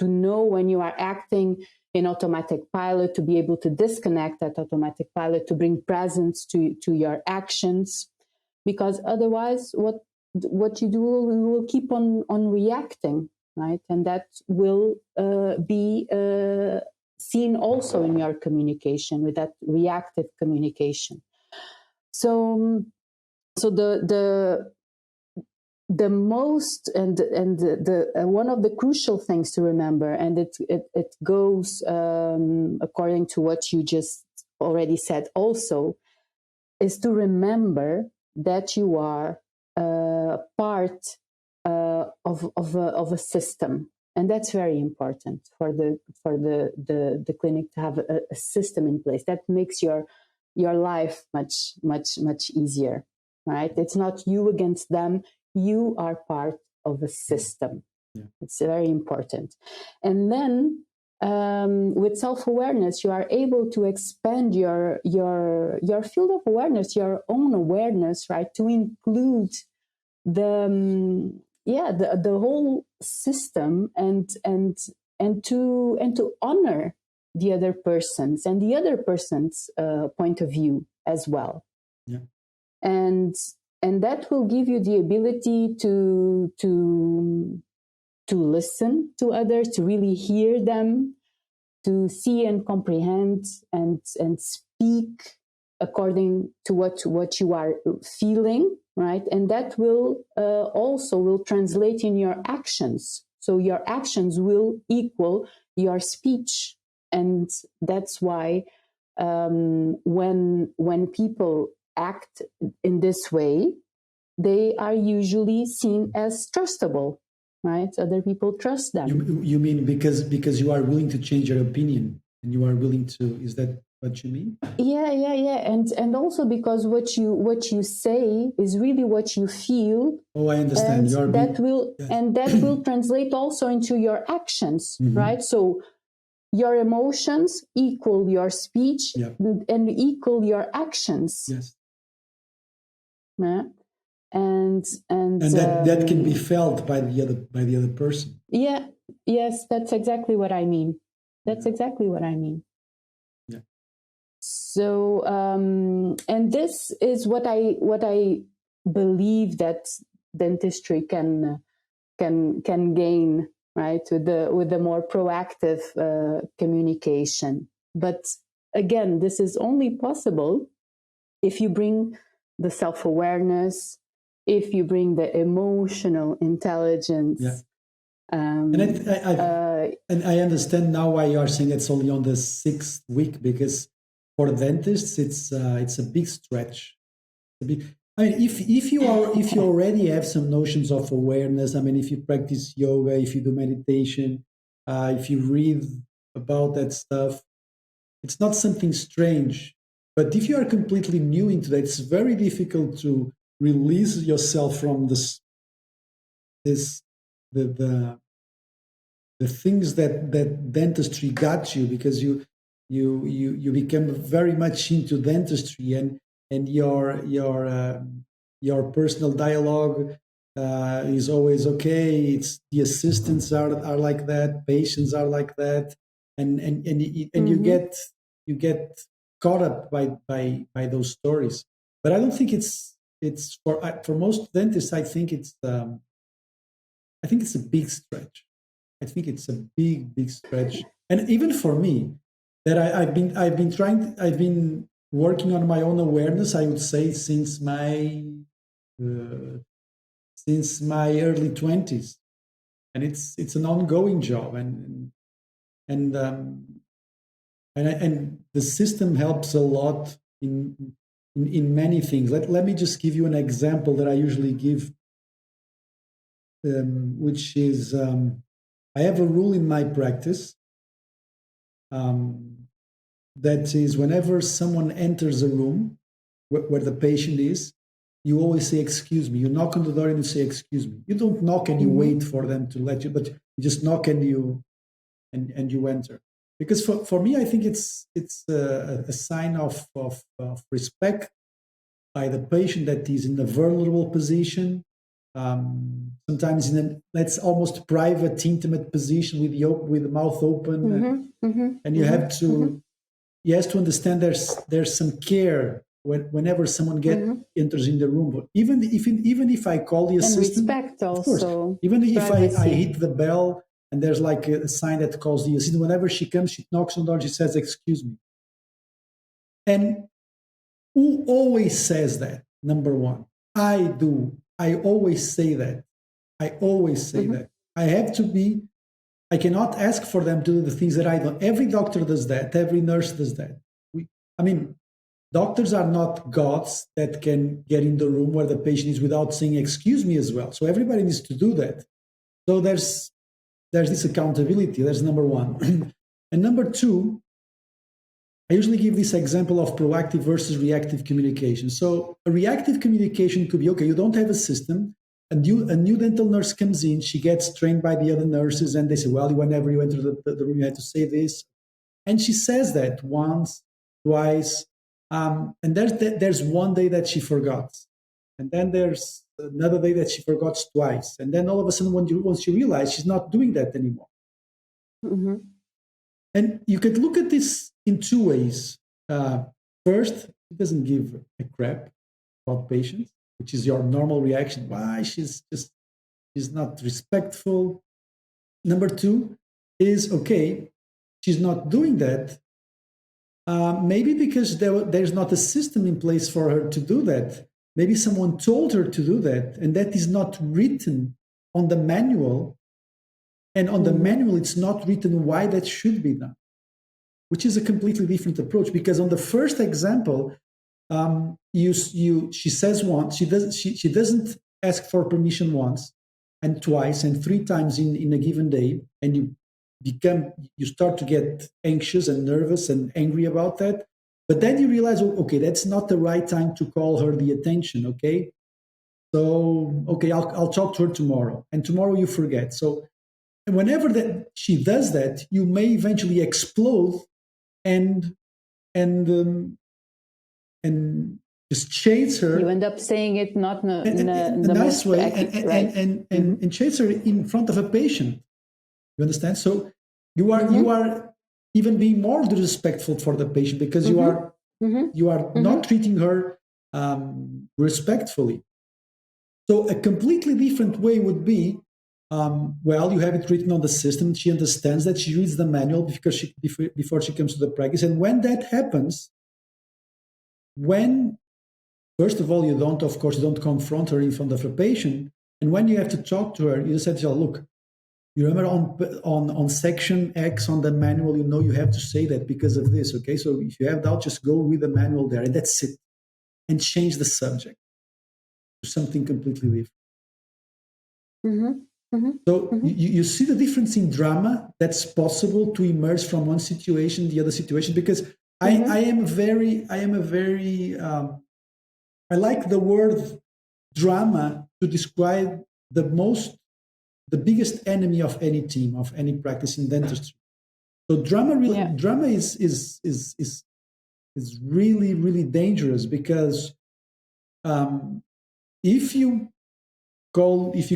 Speaker 2: know when you are acting in automatic pilot, to be able to disconnect that automatic pilot, to bring presence to your actions, because otherwise what you do, you will keep on reacting, right? And that will be seen also in your communication with that reactive communication. So the most and the one of the crucial things to remember, and it goes according to what you just already said also, is to remember that you are part of a system, and that's very important for the clinic to have a system in place that makes your life much easier, right? It's not you against them. You are part of a system. Yeah. It's very important. And then with self-awareness, you are able to expand your field of awareness, your own awareness, right? To include the whole system, and to honor the other person's and the other person's point of view as well. Yeah. And that will give you the ability to listen to others, to really hear them, to see and comprehend, and speak according to what you are feeling, right? And that will also translate in your actions. So your actions will equal your speech, and that's why when people act in this way, they are usually seen as trustable, right? Other people trust them.
Speaker 3: You mean because you are willing to change your opinion and you are willing to? Is that what you mean?
Speaker 2: Yeah, and also because what you say is really what you feel.
Speaker 3: Oh, I understand.
Speaker 2: And that will translate also into your actions, right? So your emotions equal your speech and equal your actions.
Speaker 3: Yes.
Speaker 2: Yeah. And
Speaker 3: that can be felt by the other person.
Speaker 2: Yeah. Yes, that's exactly what I mean. That's exactly what I mean.
Speaker 3: Yeah.
Speaker 2: So and this is what I believe that dentistry can gain, right, with the more proactive communication. But again, this is only possible if you bring the self-awareness, if you bring the emotional intelligence.
Speaker 3: Yeah. And I understand now why you are saying it's only on the 6th week, because for dentists it's a big stretch. I mean, if you already have some notions of awareness, I mean, if you practice yoga, if you do meditation, if you read about that stuff, it's not something strange. But if you are completely new into that, it's very difficult to release yourself from the things that dentistry got you, because you become very much into dentistry, and your personal dialogue is always okay. It's the assistants are like that, patients are like that, and you get caught up by those stories. But I don't think it's for most dentists. I think it's a big stretch. I think it's a big stretch, and even for me, that I've been working on my own awareness. I would say since my early 20s, and it's an ongoing job, and the system helps a lot in many things. Let me just give you an example that I usually give, which is. I have a rule in my practice that is, whenever someone enters a room where the patient is, you always say, "Excuse me." You knock on the door and you say, "Excuse me." You don't knock and you wait for them to let you, but you just knock and you enter. Because for me, I think it's a sign of respect by the patient that is in a vulnerable position. Sometimes in let's almost private, intimate position with the mouth open, and you have to he has to understand there's some care whenever someone enters in the room. But even if I call the assistant,
Speaker 2: and respect also.
Speaker 3: Of course, even if I hit the bell and there's like a sign that calls the assistant, whenever she comes, she knocks on the door, she says, "Excuse me." And who always says that? Number one, I do. I always say that. I always say that. I cannot ask for them to do the things that I do. Every doctor does that. Every nurse does that. Doctors are not gods that can get in the room where the patient is without saying, "Excuse me," as well. So everybody needs to do that. So there's this accountability. That's number one. And number two, I usually give this example of proactive versus reactive communication. So a reactive communication could be, okay, you don't have a system. A new dental nurse comes in, she gets trained by the other nurses, and they say, "Well, whenever you enter the room, you have to say this." And she says that once, twice, and there's one day that she forgot. And then there's another day that she forgot twice. And then all of a sudden, once you realize she's not doing that anymore. Mm-hmm. And you could look at this in two ways. First, it doesn't give a crap about patients, which is your normal reaction. Why? She's not respectful. Number two is, okay, she's not doing that. Maybe because there's not a system in place for her to do that. Maybe someone told her to do that, and that is not written on the manual. And on the manual, it's not written why that should be done. which is a completely different approach. Because on the first example, she says once, she doesn't ask for permission once and twice and 3 times in a given day, and you start to get anxious and nervous and angry about that. But then you realize, okay, that's not the right time to call her the attention. Okay, so okay, I'll talk to her tomorrow, and tomorrow you forget. So whenever that she does that, you may eventually explode and just chase her.
Speaker 2: You end up saying it not in a
Speaker 3: nice way,
Speaker 2: right?
Speaker 3: and chase her in front of a patient. You understand? So you are even being more disrespectful for the patient, because you are not treating her respectfully. So a completely different way would be, you have it written on the system. She understands that. She reads the manual before she comes to the practice. And when that happens, first of all, you don't confront her in front of a patient. And when you have to talk to her, you just say to her, look, you remember on section X on the manual, you have to say that because of this, okay? So if you have doubt, just go read the manual there, and that's it. And change the subject to something completely different. So you see the difference in drama that's possible to emerge from one situation, the other situation, because I like the word drama to describe the biggest enemy of any team, of any practice in dentistry. So drama is really, really dangerous, because if you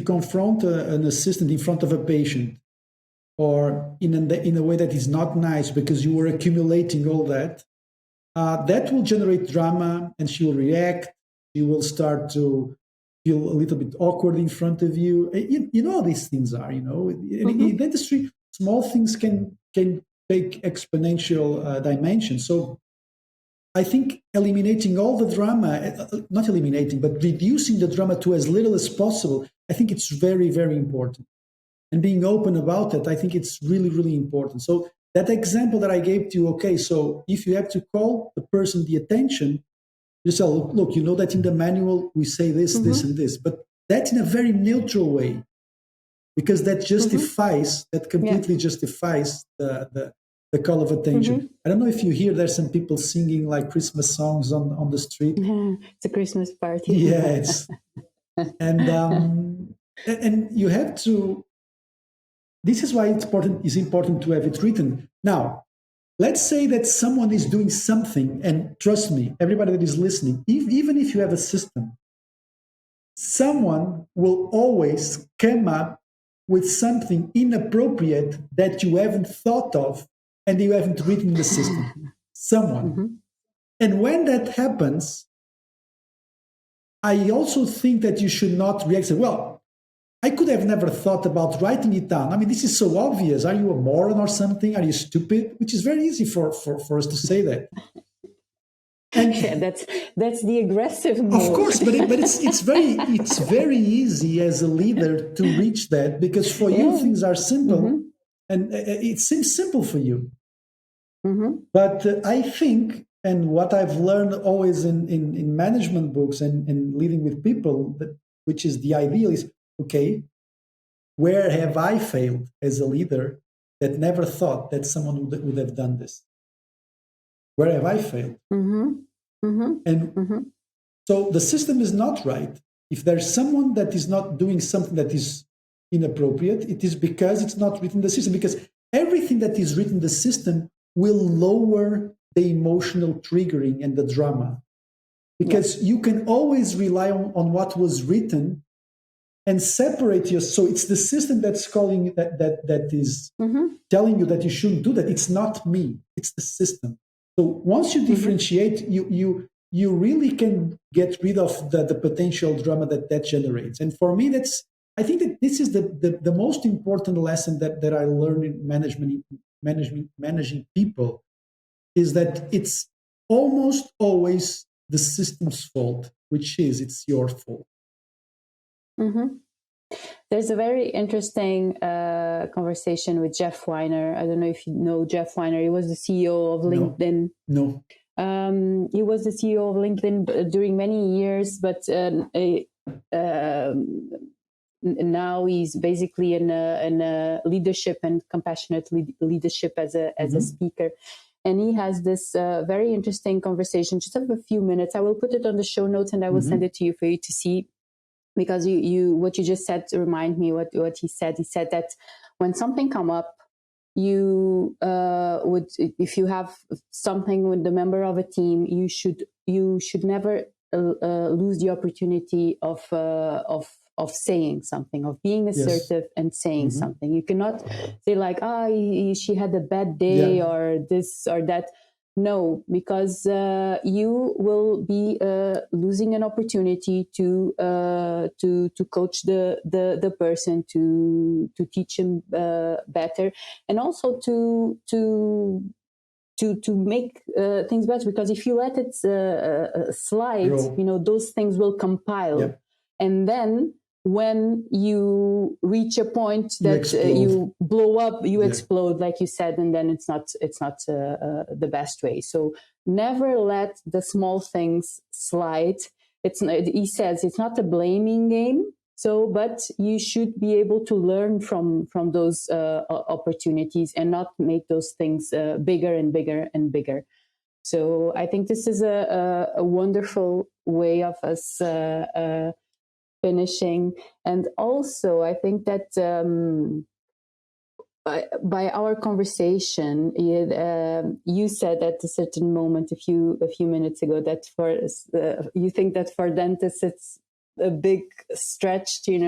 Speaker 3: confront an assistant in front of a patient, or in a way that is not nice, because you were accumulating all that, that will generate drama, and she will react. She will start to feel a little bit awkward in front of you. You know how these things are. In dentistry, small things can take exponential dimensions. So I think eliminating all the drama, not eliminating, but reducing the drama to as little as possible, I think it's very, very important. And being open about it, I think it's really, really important. So that example that I gave to you, okay, so if you have to call the person the attention, you say, look, you know that in the manual we say this, this, and this, but that's in a very neutral way, because that justifies, that completely justifies the call of attention. I don't know if you hear, there's some people singing like Christmas songs on the street.
Speaker 2: It's a Christmas party.
Speaker 3: Yeah, and you have to. This is why it's important to have it written. Now, let's say that someone is doing something, and trust me, everybody that is listening, even if you have a system, someone will always come up with something inappropriate that you haven't thought of and you haven't written in the system. Someone. And when that happens, I also think that you should not react and say, well, I could have never thought about writing it down. I mean, this is so obvious. Are you a moron or something? Are you stupid? Which is very easy for us to say that. And
Speaker 2: that's the aggressive mode.
Speaker 3: Of course, but it's very easy as a leader to reach that, because for you things are simple, and it seems simple for you. But I think, and what I've learned always in management books and leading with people, which is the ideal, is, okay, where have I failed as a leader that never thought that someone would have done this? Where have I failed? So the system is not right. If there's someone that is not doing something that is inappropriate, it is because it's not written in the system. Because everything that is written in the system will lower the emotional triggering and the drama. Because you can always rely on what was written and separate you. So it's the system that's calling that is telling you that you shouldn't do that. It's not me. It's the system. So once you differentiate, you really can get rid of the potential drama that generates. And for me, I think that this is the most important lesson that I learned in managing people, is that it's almost always the system's fault, which is it's your fault.
Speaker 2: There's a very interesting conversation with Jeff Weiner. I don't know if you know Jeff Weiner. He was the CEO of LinkedIn.
Speaker 3: No.
Speaker 2: He was the CEO of LinkedIn during many years, but now he's basically in a leadership and compassionate leadership as a speaker. And he has this very interesting conversation, just have a few minutes. I will put it on the show notes and I will send it to you for you to see. Because you what you just said remind me what he said. He said that when something come up, you would, if you have something with the member of a team, you should never lose the opportunity of saying something, of being assertive and saying something. You cannot say like, she had a bad day or this or that. No, because you will be losing an opportunity to coach the person, to teach him better, and also to make things better. Because if you let it slide, those things will compile, and then when you reach a point that you blow up, you explode, like you said, and then it's not the best way. So never let the small things slide. He says it's not a blaming game. So, but you should be able to learn from those opportunities and not make those things bigger and bigger and bigger. So I think this is a wonderful way of us finishing. And also, I think that by our conversation, you said at a certain moment a few minutes ago that you think that for dentists it's a big stretch, to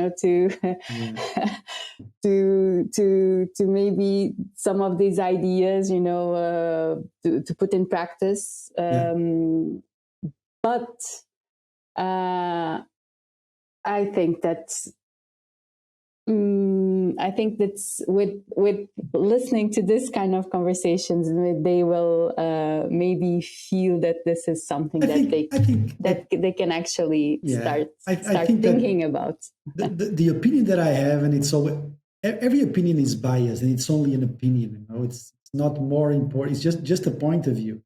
Speaker 2: maybe some of these ideas, to put in practice. But I think that's with listening to this kind of conversations, they will maybe feel that this is something they can actually start thinking about.
Speaker 3: The opinion that I have, and it's always, every opinion is biased, and it's only an opinion. It's not more important. It's just a point of view,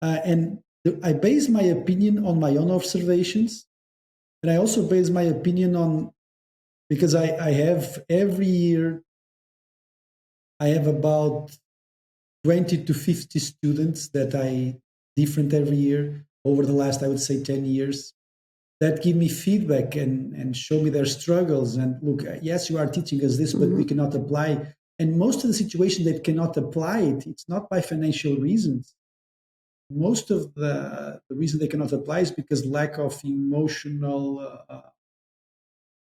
Speaker 3: and I base my opinion on my own observations. And I also base my opinion on, because I have every year, I have about 20 to 50 students that different every year over the last, I would say, 10 years, that give me feedback and show me their struggles. And look, yes, you are teaching us this, but we cannot apply. And most of the situation that cannot apply it, it's not by financial reasons. Most of the reason they cannot apply is because lack of emotional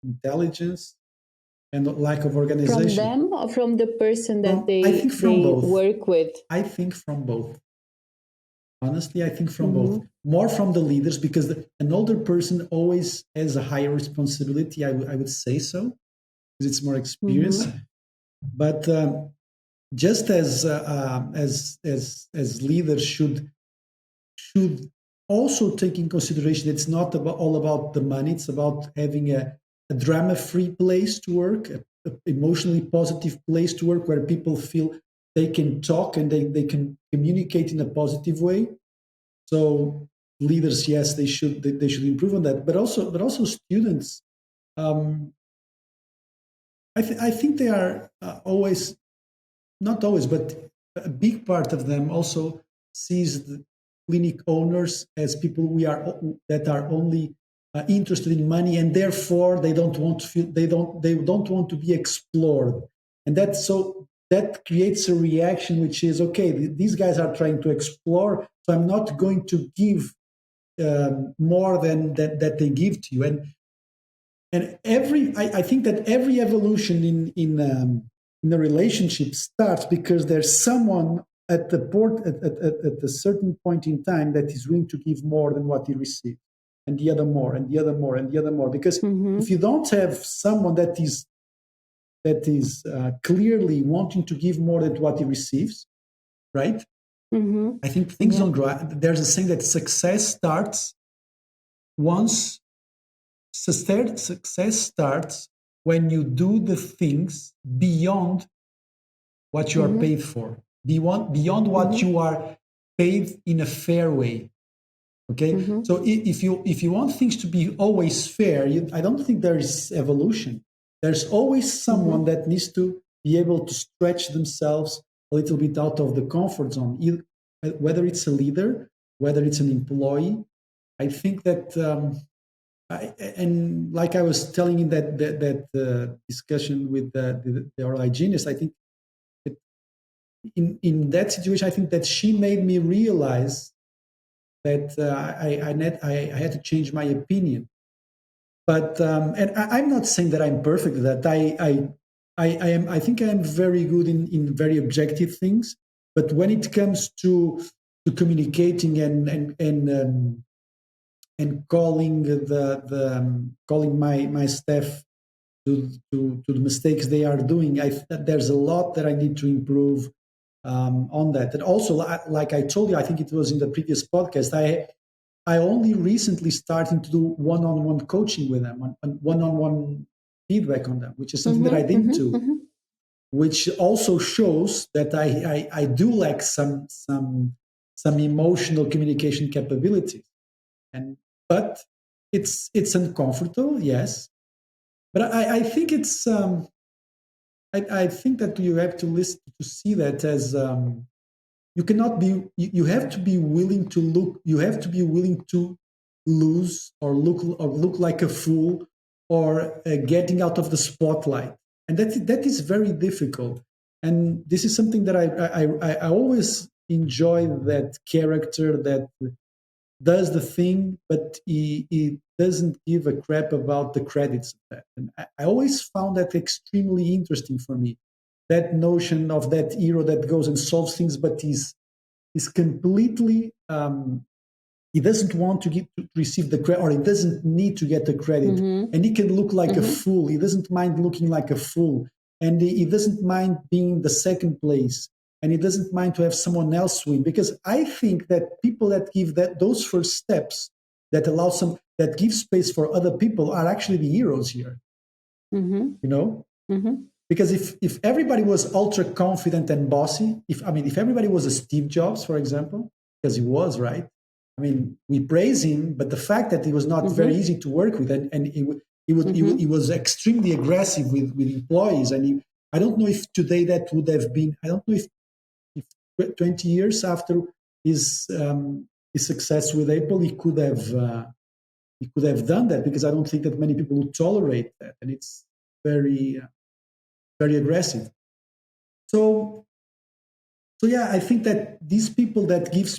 Speaker 3: intelligence and lack of organization.
Speaker 2: From them or from the person that they work with?
Speaker 3: I think from both. Honestly, I think from both. More from the leaders, because an older person always has a higher responsibility. I would say so, because it's more experience. But just as leaders should also take in consideration that it's not all about the money. It's about having a drama-free place to work, an emotionally positive place to work, where people feel they can talk and they can communicate in a positive way. So leaders, yes, they should improve on that. But also students. I think they are always, not always, but a big part of them also sees the clinic owners as people that are only interested in money, and therefore they don't want to be explored, and that creates a reaction which is, okay, these guys are trying to explore, so I'm not going to give more than that they give to you. And I think that every evolution in a relationship starts because there's someone at a certain point in time that is willing to give more than what he receives, and the other more, and the other more, and the other more. Because if you don't have someone that is clearly wanting to give more than what he receives, right? I think things don't grow. There's a saying that success starts when you do the things beyond what you are paid for, beyond what you are paid in a fair way. Okay, so if you want things to be always fair, I don't think there is evolution. There's always someone that needs to be able to stretch themselves a little bit out of the comfort zone, whether it's a leader, whether it's an employee. I think that, and like I was telling in that discussion with the oral hygienist, I think in that situation, I think that she made me realize that I had to change my opinion. But and I'm not saying that I'm perfect at that. I think I am very good in very objective things. But when it comes to communicating and calling calling my staff to the mistakes they are doing, there's a lot that I need to improve on that. And also, like I told you, I think it was in the previous podcast, I only recently started to do one-on-one coaching with them, one-on-one feedback on them, which is something that I didn't do, which also shows that I do lack some emotional communication capabilities. But it's uncomfortable, yes. But I think it's I think that you have to listen to see that as you cannot be. You have to be willing to look. You have to be willing to lose or look like a fool or getting out of the spotlight, and that is very difficult. And this is something that I always enjoy, that character that does the thing, but he doesn't give a crap about the credits of that. And I always found that extremely interesting for me. That notion of that hero that goes and solves things, but is completely he doesn't want to receive the credit, or he doesn't need to get the credit, and he can look like a fool. He doesn't mind looking like a fool, and he doesn't mind being the second place, and he doesn't mind to have someone else win. Because I think that people that give those first steps, that give space for other people, are actually the heroes here. You know. Because if everybody was ultra confident and bossy, if everybody was a Steve Jobs, for example, because he was, right? I mean, we praise him, but the fact that he was not very easy to work with, and he was extremely aggressive with employees, and I don't know if today that would have been. I don't know if 20 years after his success with Apple, he could have done that, because I don't think that many people would tolerate that, and it's very very aggressive. So yeah, I think that these people that give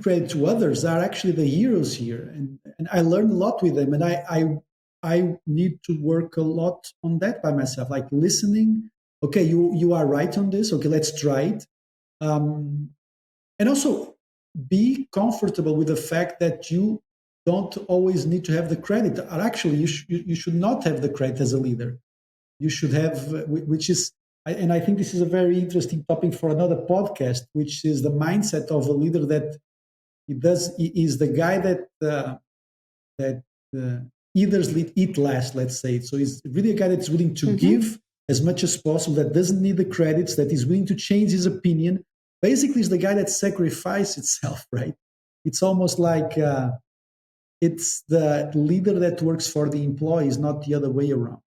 Speaker 3: credit to others are actually the heroes here, and I learned a lot with them, and I need to work a lot on that by myself, like listening. Okay, you are right on this. Okay, let's try it, and also be comfortable with the fact that you don't always need to have the credit. Or actually, you should not have the credit as a leader. You should have, which is, and I think this is a very interesting topic for another podcast, which is the mindset of a leader that he is the guy that eat last, let's say. So he's really a guy that's willing to give as much as possible, that doesn't need the credits, that is willing to change his opinion. Basically, is the guy that sacrifices itself, right? It's almost like it's the leader that works for the employees, not the other way around.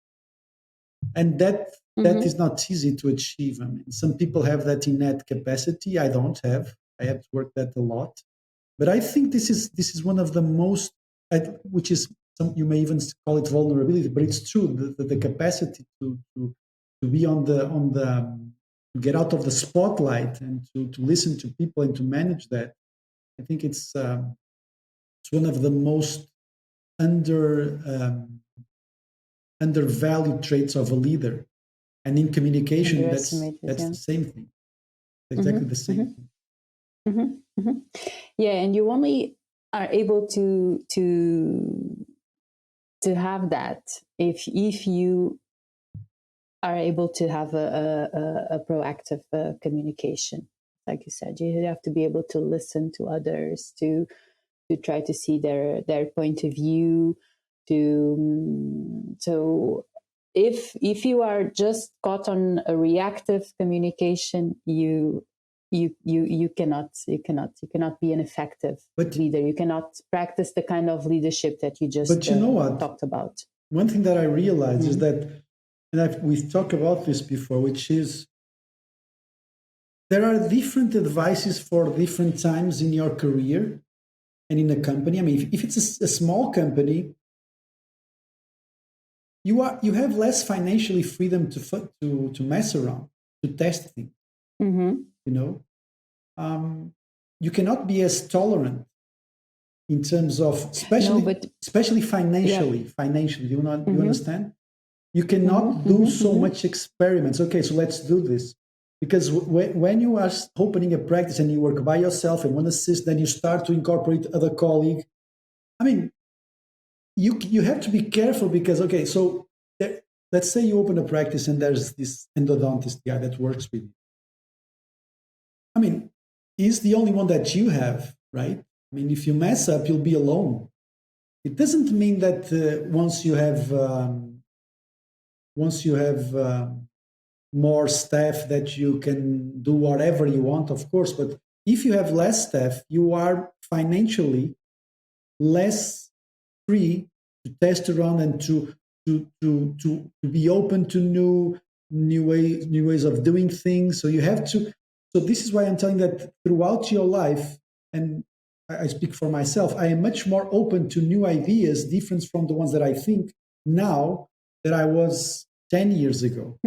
Speaker 3: And that is not easy to achieve. I mean, some people have that innate capacity. I don't have. I have to work that a lot. But I think this is one of the most, which is you may even call it vulnerability, but it's true. The capacity to be to get out of the spotlight and to listen to people and to manage that. I think it's one of the most undervalued traits of a leader. And in communication, that's the same thing. Exactly the same thing.
Speaker 2: Yeah, and you only are able to have that if you are able to have a proactive communication. Like you said, you have to be able to listen to others, to try to see their point of view, So if you are just caught on a reactive communication, you cannot be an effective leader. You cannot practice the kind of leadership that you just talked about.
Speaker 3: One thing that I realized is that, and we've talked about this before, which is there are different advices for different times in your career and in a company. I mean, if it's a small company, you have less financially freedom to mess around, to test things. You cannot be as tolerant in terms of especially financially. Yeah. Financially, you understand? You cannot do so much experiments. Okay, so let's do this. Because when you are opening a practice and you work by yourself and one assist, then you start to incorporate other colleagues. I mean, you have to be careful because, okay, so let's say you open a practice and there's this endodontist guy that works with you. I mean, he's the only one that you have, right? I mean, if you mess up, you'll be alone. It doesn't mean that once you have more staff that you can do whatever you want, of course. But if you have less staff, you are financially less free to test around and to be open to new ways of doing things. So you have to. So this is why I'm telling that throughout your life, and I speak for myself, I am much more open to new ideas, different from the ones that I think now that I was 10 years ago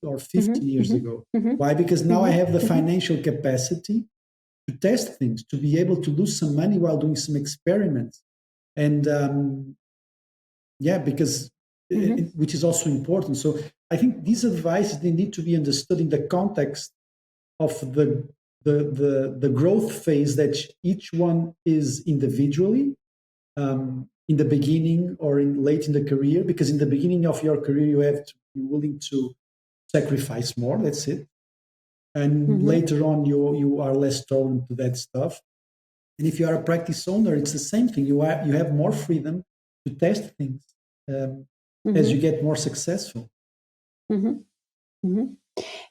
Speaker 3: or 15 years ago. Why? Because now I have the financial capacity to test things, to be able to lose some money while doing some experiments. And because which is also important. So I think these advices, they need to be understood in the context of the growth phase that each one is individually, in the beginning or late in the career, because in the beginning of your career, you have to be willing to sacrifice more, that's it. And later on, you are less tolerant to that stuff. And if you are a practice owner, it's the same thing. You have more freedom to test things as you get more successful.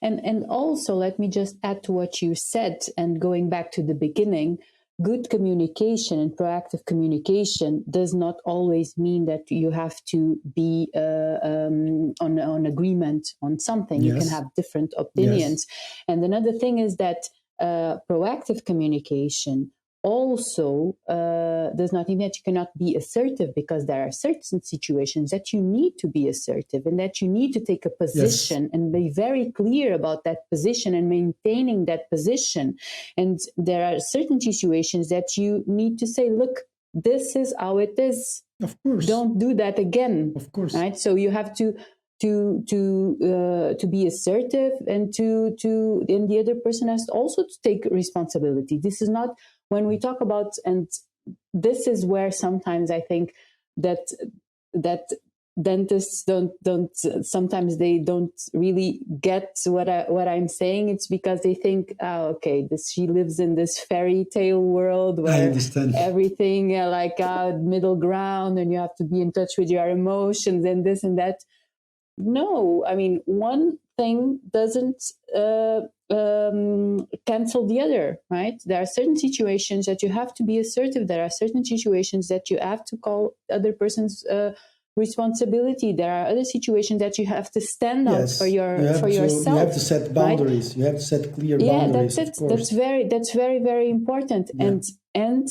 Speaker 2: And also, let me just add to what you said, and going back to the beginning, good communication and proactive communication does not always mean that you have to be on agreement on something. Yes. You can have different opinions. Yes. And another thing is that proactive communication also does not mean that you cannot be assertive, because there are certain situations that you need to be assertive and that you need to take a position. Yes. And be very clear about that position and maintaining that position. And there are certain situations that you need to say, look, this is how it is.
Speaker 3: Of course.
Speaker 2: Don't do that again.
Speaker 3: Of course.
Speaker 2: Right? So you have to be assertive, and and the other person has also to take responsibility. This is not, when we talk about, and this is where sometimes I think that dentists sometimes they don't really get what I'm saying. It's because they think, she lives in this fairy tale world where everything middle ground, and you have to be in touch with your emotions and this and that. No, I mean, one thing doesn't cancel the other, right? There are certain situations that you have to be assertive. There are certain situations that you have to call other person's responsibility. There are other situations that you have to stand up for yourself.
Speaker 3: You have to set boundaries. Right? You have to set clear boundaries.
Speaker 2: Yeah, that's it. That's very, very important. Yeah. And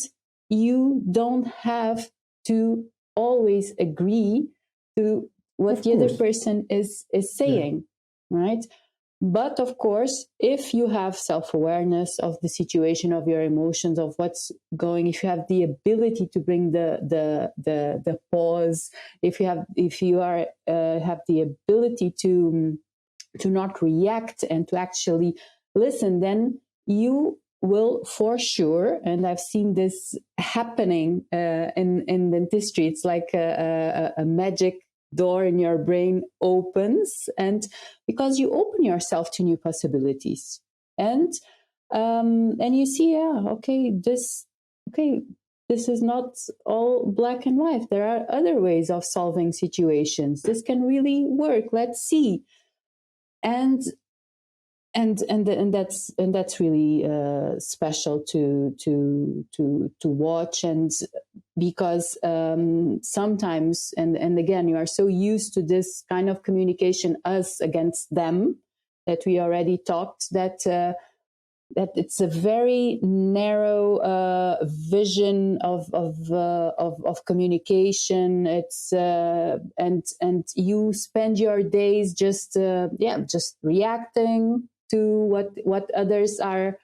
Speaker 2: you don't have to always agree to what the other person is saying, right? But of course, if you have self-awareness of the situation, of your emotions, of what's going, if you have the ability to bring the pause, if you have the ability to not react and to actually listen, then you will for sure, and I've seen this happening in dentistry. It's like a magic door in your brain opens, and because you open yourself to new possibilities, and you see, this is not all black and white. There are other ways of solving situations. This can really work. Let's see. And that's really special to watch, and because sometimes and again, you are so used to this kind of communication, us against them, that we already talked, that it's a very narrow vision of communication. It's and you spend your days just reacting to what others are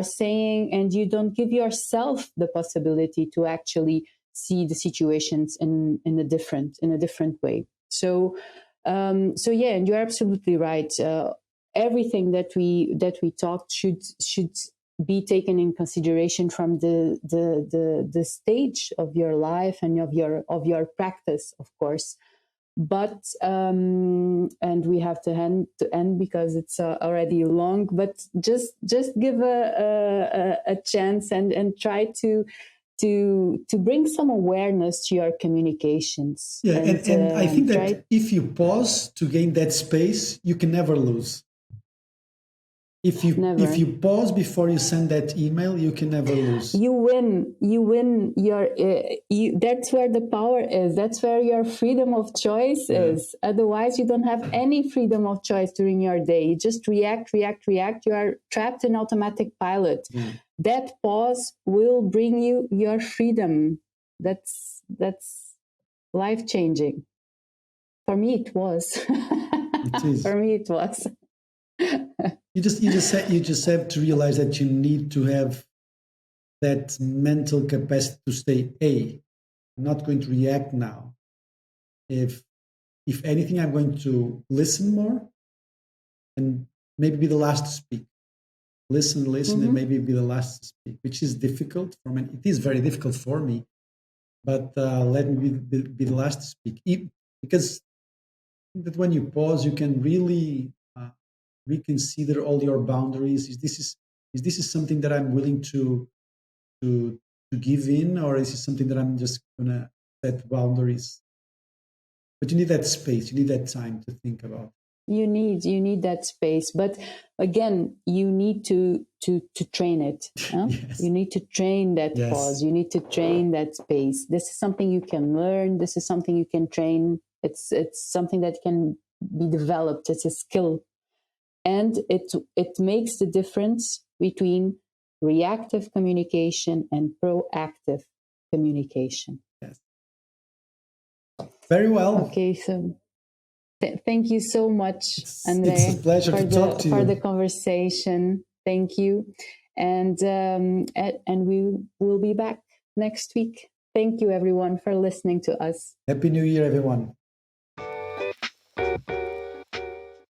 Speaker 2: saying, and you don't give yourself the possibility to actually see the situations in a different way. So and you're absolutely right. Everything that we talked should be taken in consideration from the stage of your life and of your practice, of course. But and we have to end because it's already long. But just give a chance and try to bring some awareness to your communications.
Speaker 3: Yeah, and I think that if you pause to gain that space, you can never lose. If you pause before you send that email, you can never lose.
Speaker 2: You win your that's where the power is. That's where your freedom of choice is. Otherwise, you don't have any freedom of choice during your day. You just react. You are trapped in automatic pilot. That pause will bring you your freedom. That's life-changing. For me, it was.
Speaker 3: It is.
Speaker 2: For me, it was.
Speaker 3: You just have to realize that you need to have that mental capacity to say, hey, I'm not going to react now. If anything, I'm going to listen more and maybe be the last to speak. Listen, and maybe be the last to speak, which is difficult for me. It is very difficult for me, but let me be the last to speak. Because that when you pause, you can really reconsider all your boundaries. Is this something that I'm willing to give in, or is it something that I'm just gonna set boundaries? But you need that space. You need that time to think about.
Speaker 2: You need that space, but again, you need to train it. Huh? Yes. You need to train that pause. You need to train that space. This is something you can learn. This is something you can train. It's something that can be developed. It's a skill. And it makes the difference between reactive communication and proactive communication.
Speaker 3: Yes. Very well.
Speaker 2: Okay, so thank you so much, André.
Speaker 3: It's a pleasure to talk to you.
Speaker 2: For the conversation. Thank you. And we will be back next week. Thank you, everyone, for listening to us.
Speaker 3: Happy New Year, everyone.